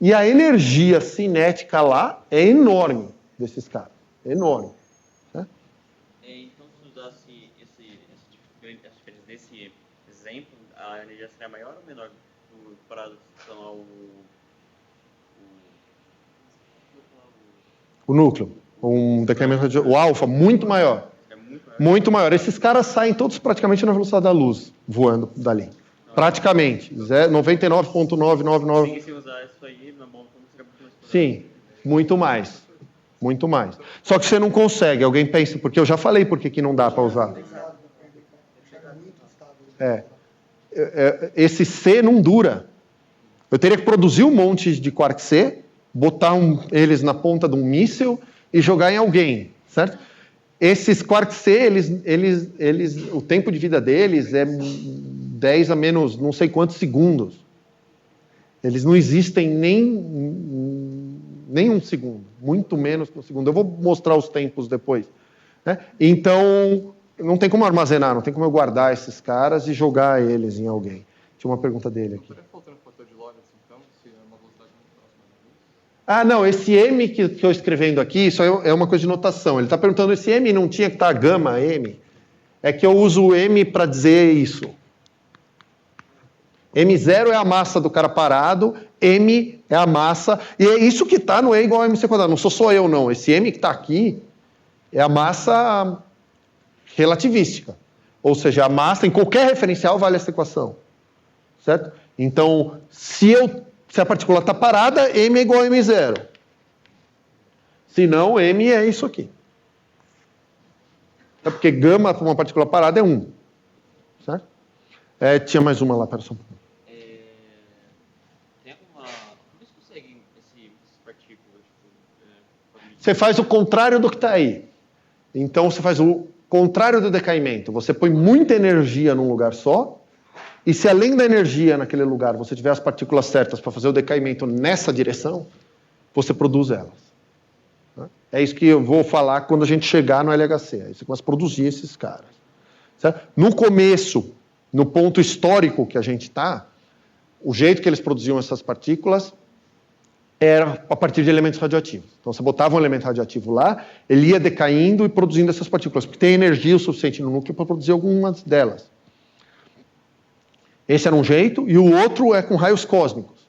E a energia cinética lá é enorme desses caras. É enorme. Então, se usasse essa diferença nesse exemplo, a energia seria maior ou menor comparado ao núcleo? O alfa, muito maior. Muito maior. Esses caras saem todos praticamente na velocidade da luz, voando dali. Praticamente. 99,999. Se usar isso aí na bomba, seria muito mais. Sim, muito mais. Muito mais. Só que você não consegue. Alguém pensa, porque eu já falei por que não dá para usar. Esse C não dura. Eu teria que produzir um monte de quark C, botar eles na ponta de um míssil e jogar em alguém, certo? Esses quark C, o tempo de vida deles é 10 a menos não sei quantos segundos. Eles não existem nem um segundo, muito menos que um segundo. Eu vou mostrar os tempos depois. Né? Então, não tem como armazenar, não tem como eu guardar esses caras e jogar eles em alguém. Tinha uma pergunta dele aqui. Estaria faltando fator de Lorentz, então, se é uma velocidade muito próxima da luz? Não, esse M que eu estou escrevendo aqui, isso é uma coisa de notação. Ele está perguntando, esse M não tinha que estar gama M? É que eu uso o M para dizer isso. M0 é a massa do cara parado, M é a massa, e é isso que está no E igual a mc². Não sou só eu, não. Esse M que está aqui é a massa relativística. Ou seja, a massa, em qualquer referencial, vale essa equação. Certo? Então, se a partícula está parada, M é igual a M0. Se não, M é isso aqui. É porque gama para uma partícula parada é 1. Certo? Tinha mais uma lá, pera só um pouco. Tem alguma... Como eles conseguem essas partículas? Você faz o contrário do que está aí. Então, você faz o contrário do decaimento. Você põe muita energia num lugar só, e se além da energia naquele lugar você tiver as partículas certas para fazer o decaimento nessa direção, você produz elas. É isso que eu vou falar quando a gente chegar no LHC. Aí você começa a produzir esses caras. Certo? No começo, no ponto histórico que a gente está, o jeito que eles produziam essas partículas era a partir de elementos radioativos. Então, você botava um elemento radioativo lá, ele ia decaindo e produzindo essas partículas, porque tem energia o suficiente no núcleo para produzir algumas delas. Esse era um jeito, e o outro é com raios cósmicos.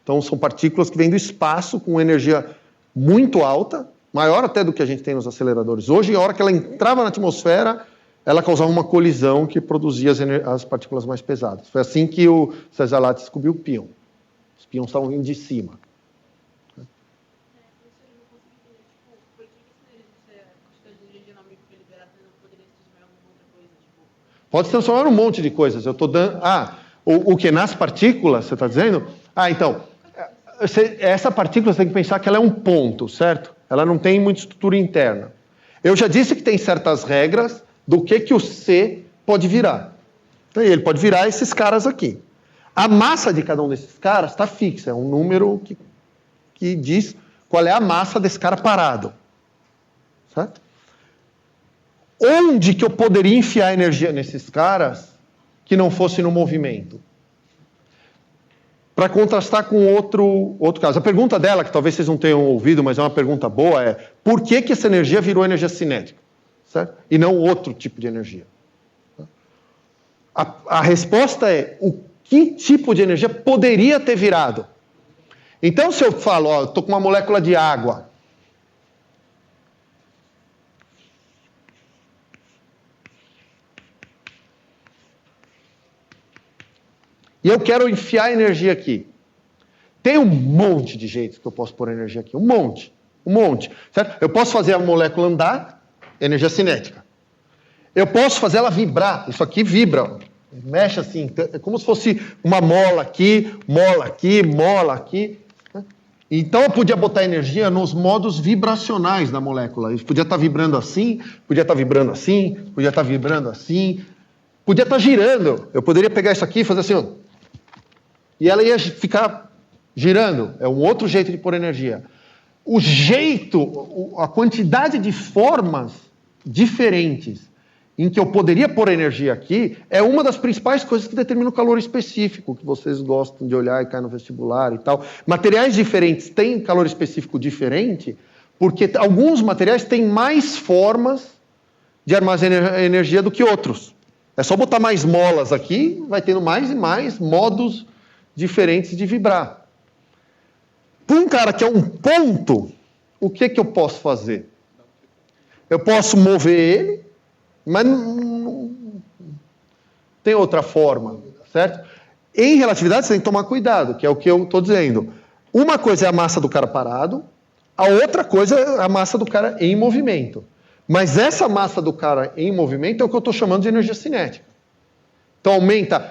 Então, são partículas que vêm do espaço com energia muito alta, maior até do que a gente tem nos aceleradores. Hoje, a hora que ela entrava na atmosfera, ela causava uma colisão que produzia as partículas mais pesadas. Foi assim que o César Lattes descobriu o pion. Os pions estavam vindo de cima. Pode se transformar em um monte de coisas. Eu estou dando... o que? Nas partículas, você está dizendo? Então, essa partícula você tem que pensar que ela é um ponto, certo? Ela não tem muita estrutura interna. Eu já disse que tem certas regras do que o C pode virar. Então, ele pode virar esses caras aqui. A massa de cada um desses caras está fixa. É um número que diz qual é a massa desse cara parado. Certo? Onde que eu poderia enfiar energia nesses caras que não fosse no movimento? Para contrastar com outro caso. A pergunta dela, que talvez vocês não tenham ouvido, mas é uma pergunta boa, é por que essa energia virou energia cinética? Certo? E não outro tipo de energia? A resposta é o que tipo de energia poderia ter virado? Então, se eu falo, eu estou com uma molécula de água, e eu quero enfiar energia aqui. Tem um monte de jeitos que eu posso pôr energia aqui. Um monte. Certo? Eu posso fazer a molécula andar, energia cinética. Eu posso fazer ela vibrar. Isso aqui vibra. Mexe assim. É como se fosse uma mola aqui, mola aqui, mola aqui. Então eu podia botar energia nos modos vibracionais da molécula. Eu podia estar vibrando assim, podia estar vibrando assim, podia estar vibrando assim, podia estar girando. Eu poderia pegar isso aqui e fazer assim, ó. E ela ia ficar girando. É um outro jeito de pôr energia. O jeito, a quantidade de formas diferentes em que eu poderia pôr energia aqui é uma das principais coisas que determina o calor específico, que vocês gostam de olhar e cair no vestibular e tal. Materiais diferentes têm calor específico diferente, porque alguns materiais têm mais formas de armazenar energia do que outros. É só botar mais molas aqui, vai tendo mais e mais modos diferentes de vibrar. Para um cara que é um ponto, o que eu posso fazer? Eu posso mover ele, mas não tem outra forma, certo? Em relatividade, você tem que tomar cuidado, que é o que eu estou dizendo. Uma coisa é a massa do cara parado, a outra coisa é a massa do cara em movimento. Mas essa massa do cara em movimento é o que eu estou chamando de energia cinética. Então,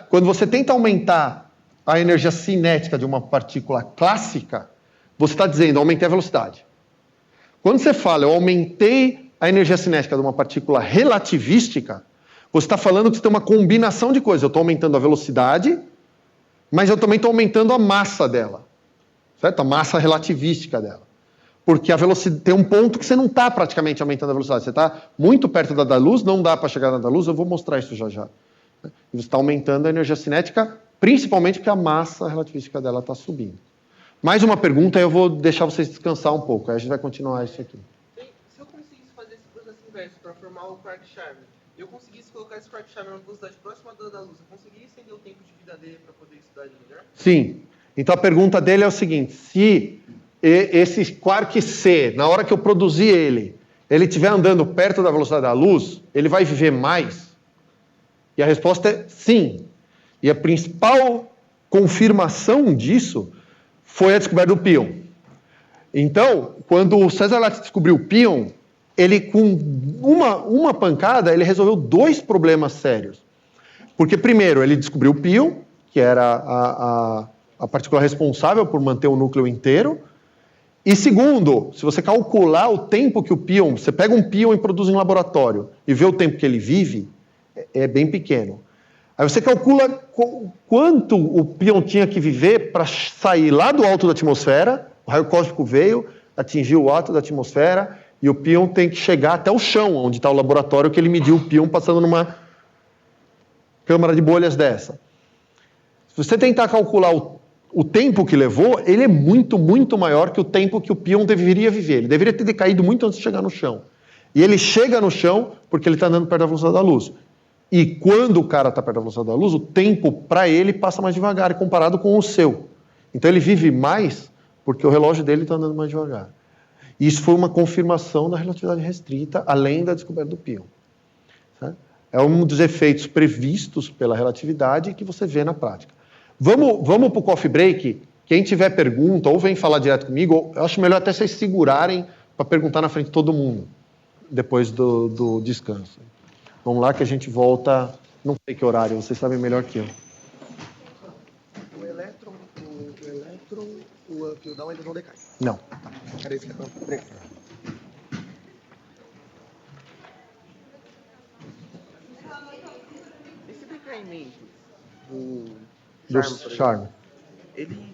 quando você tenta aumentar a energia cinética de uma partícula clássica, você está dizendo, aumentei a velocidade. Quando você fala, eu aumentei a energia cinética de uma partícula relativística, você está falando que você tem uma combinação de coisas. Eu estou aumentando a velocidade, mas eu também estou aumentando a massa dela. Certo? A massa relativística dela. Porque a velocidade tem um ponto que você não está praticamente aumentando a velocidade. Você está muito perto da luz, não dá para chegar na da luz, eu vou mostrar isso já. E você está aumentando a energia cinética, principalmente porque a massa relativística dela está subindo. Mais uma pergunta, eu vou deixar vocês descansar um pouco, aí a gente vai continuar isso aqui. Se eu conseguisse fazer esse processo inverso para formar o quark Sharp, eu conseguisse colocar esse quark Sharp numa velocidade próxima da luz, eu conseguiria estender o tempo de vida dele para poder estudar ele melhor? Sim. Então a pergunta dele é o seguinte, se esse quark C, na hora que eu produzir ele estiver andando perto da velocidade da luz, ele vai viver mais? E a resposta é sim. E a principal confirmação disso foi a descoberta do pion. Então, quando o César Lattes descobriu o pion, ele com uma pancada, ele resolveu 2 problemas sérios. Porque, primeiro, ele descobriu o pion, que era a partícula responsável por manter o núcleo inteiro. E segundo, se você calcular o tempo que o pion... Você pega um pion e produz em laboratório e vê o tempo que ele vive, é bem pequeno. Aí você calcula quanto o pion tinha que viver para sair lá do alto da atmosfera, o raio cósmico veio, atingiu o alto da atmosfera, e o pion tem que chegar até o chão, onde está o laboratório, que ele mediu o pion passando numa câmara de bolhas dessa. Se você tentar calcular o tempo que levou, ele é muito, muito maior que o tempo que o pion deveria viver. Ele deveria ter decaído muito antes de chegar no chão. E ele chega no chão porque ele está andando perto da velocidade da luz. E quando o cara está perto da velocidade da luz, o tempo para ele passa mais devagar, comparado com o seu. Então ele vive mais porque o relógio dele está andando mais devagar. E isso foi uma confirmação da relatividade restrita, além da descoberta do pion. Certo? É um dos efeitos previstos pela relatividade que você vê na prática. Vamos para o coffee break? Quem tiver pergunta ou vem falar direto comigo, eu acho melhor até vocês segurarem para perguntar na frente de todo mundo, depois do descanso. Vamos lá que a gente volta, não sei que horário, vocês sabem melhor que eu. O elétron, o upside eles não decaem. Não. Era isso que eu estava perguntando. Esse decaimento do Do Charme, por exemplo, charme. ele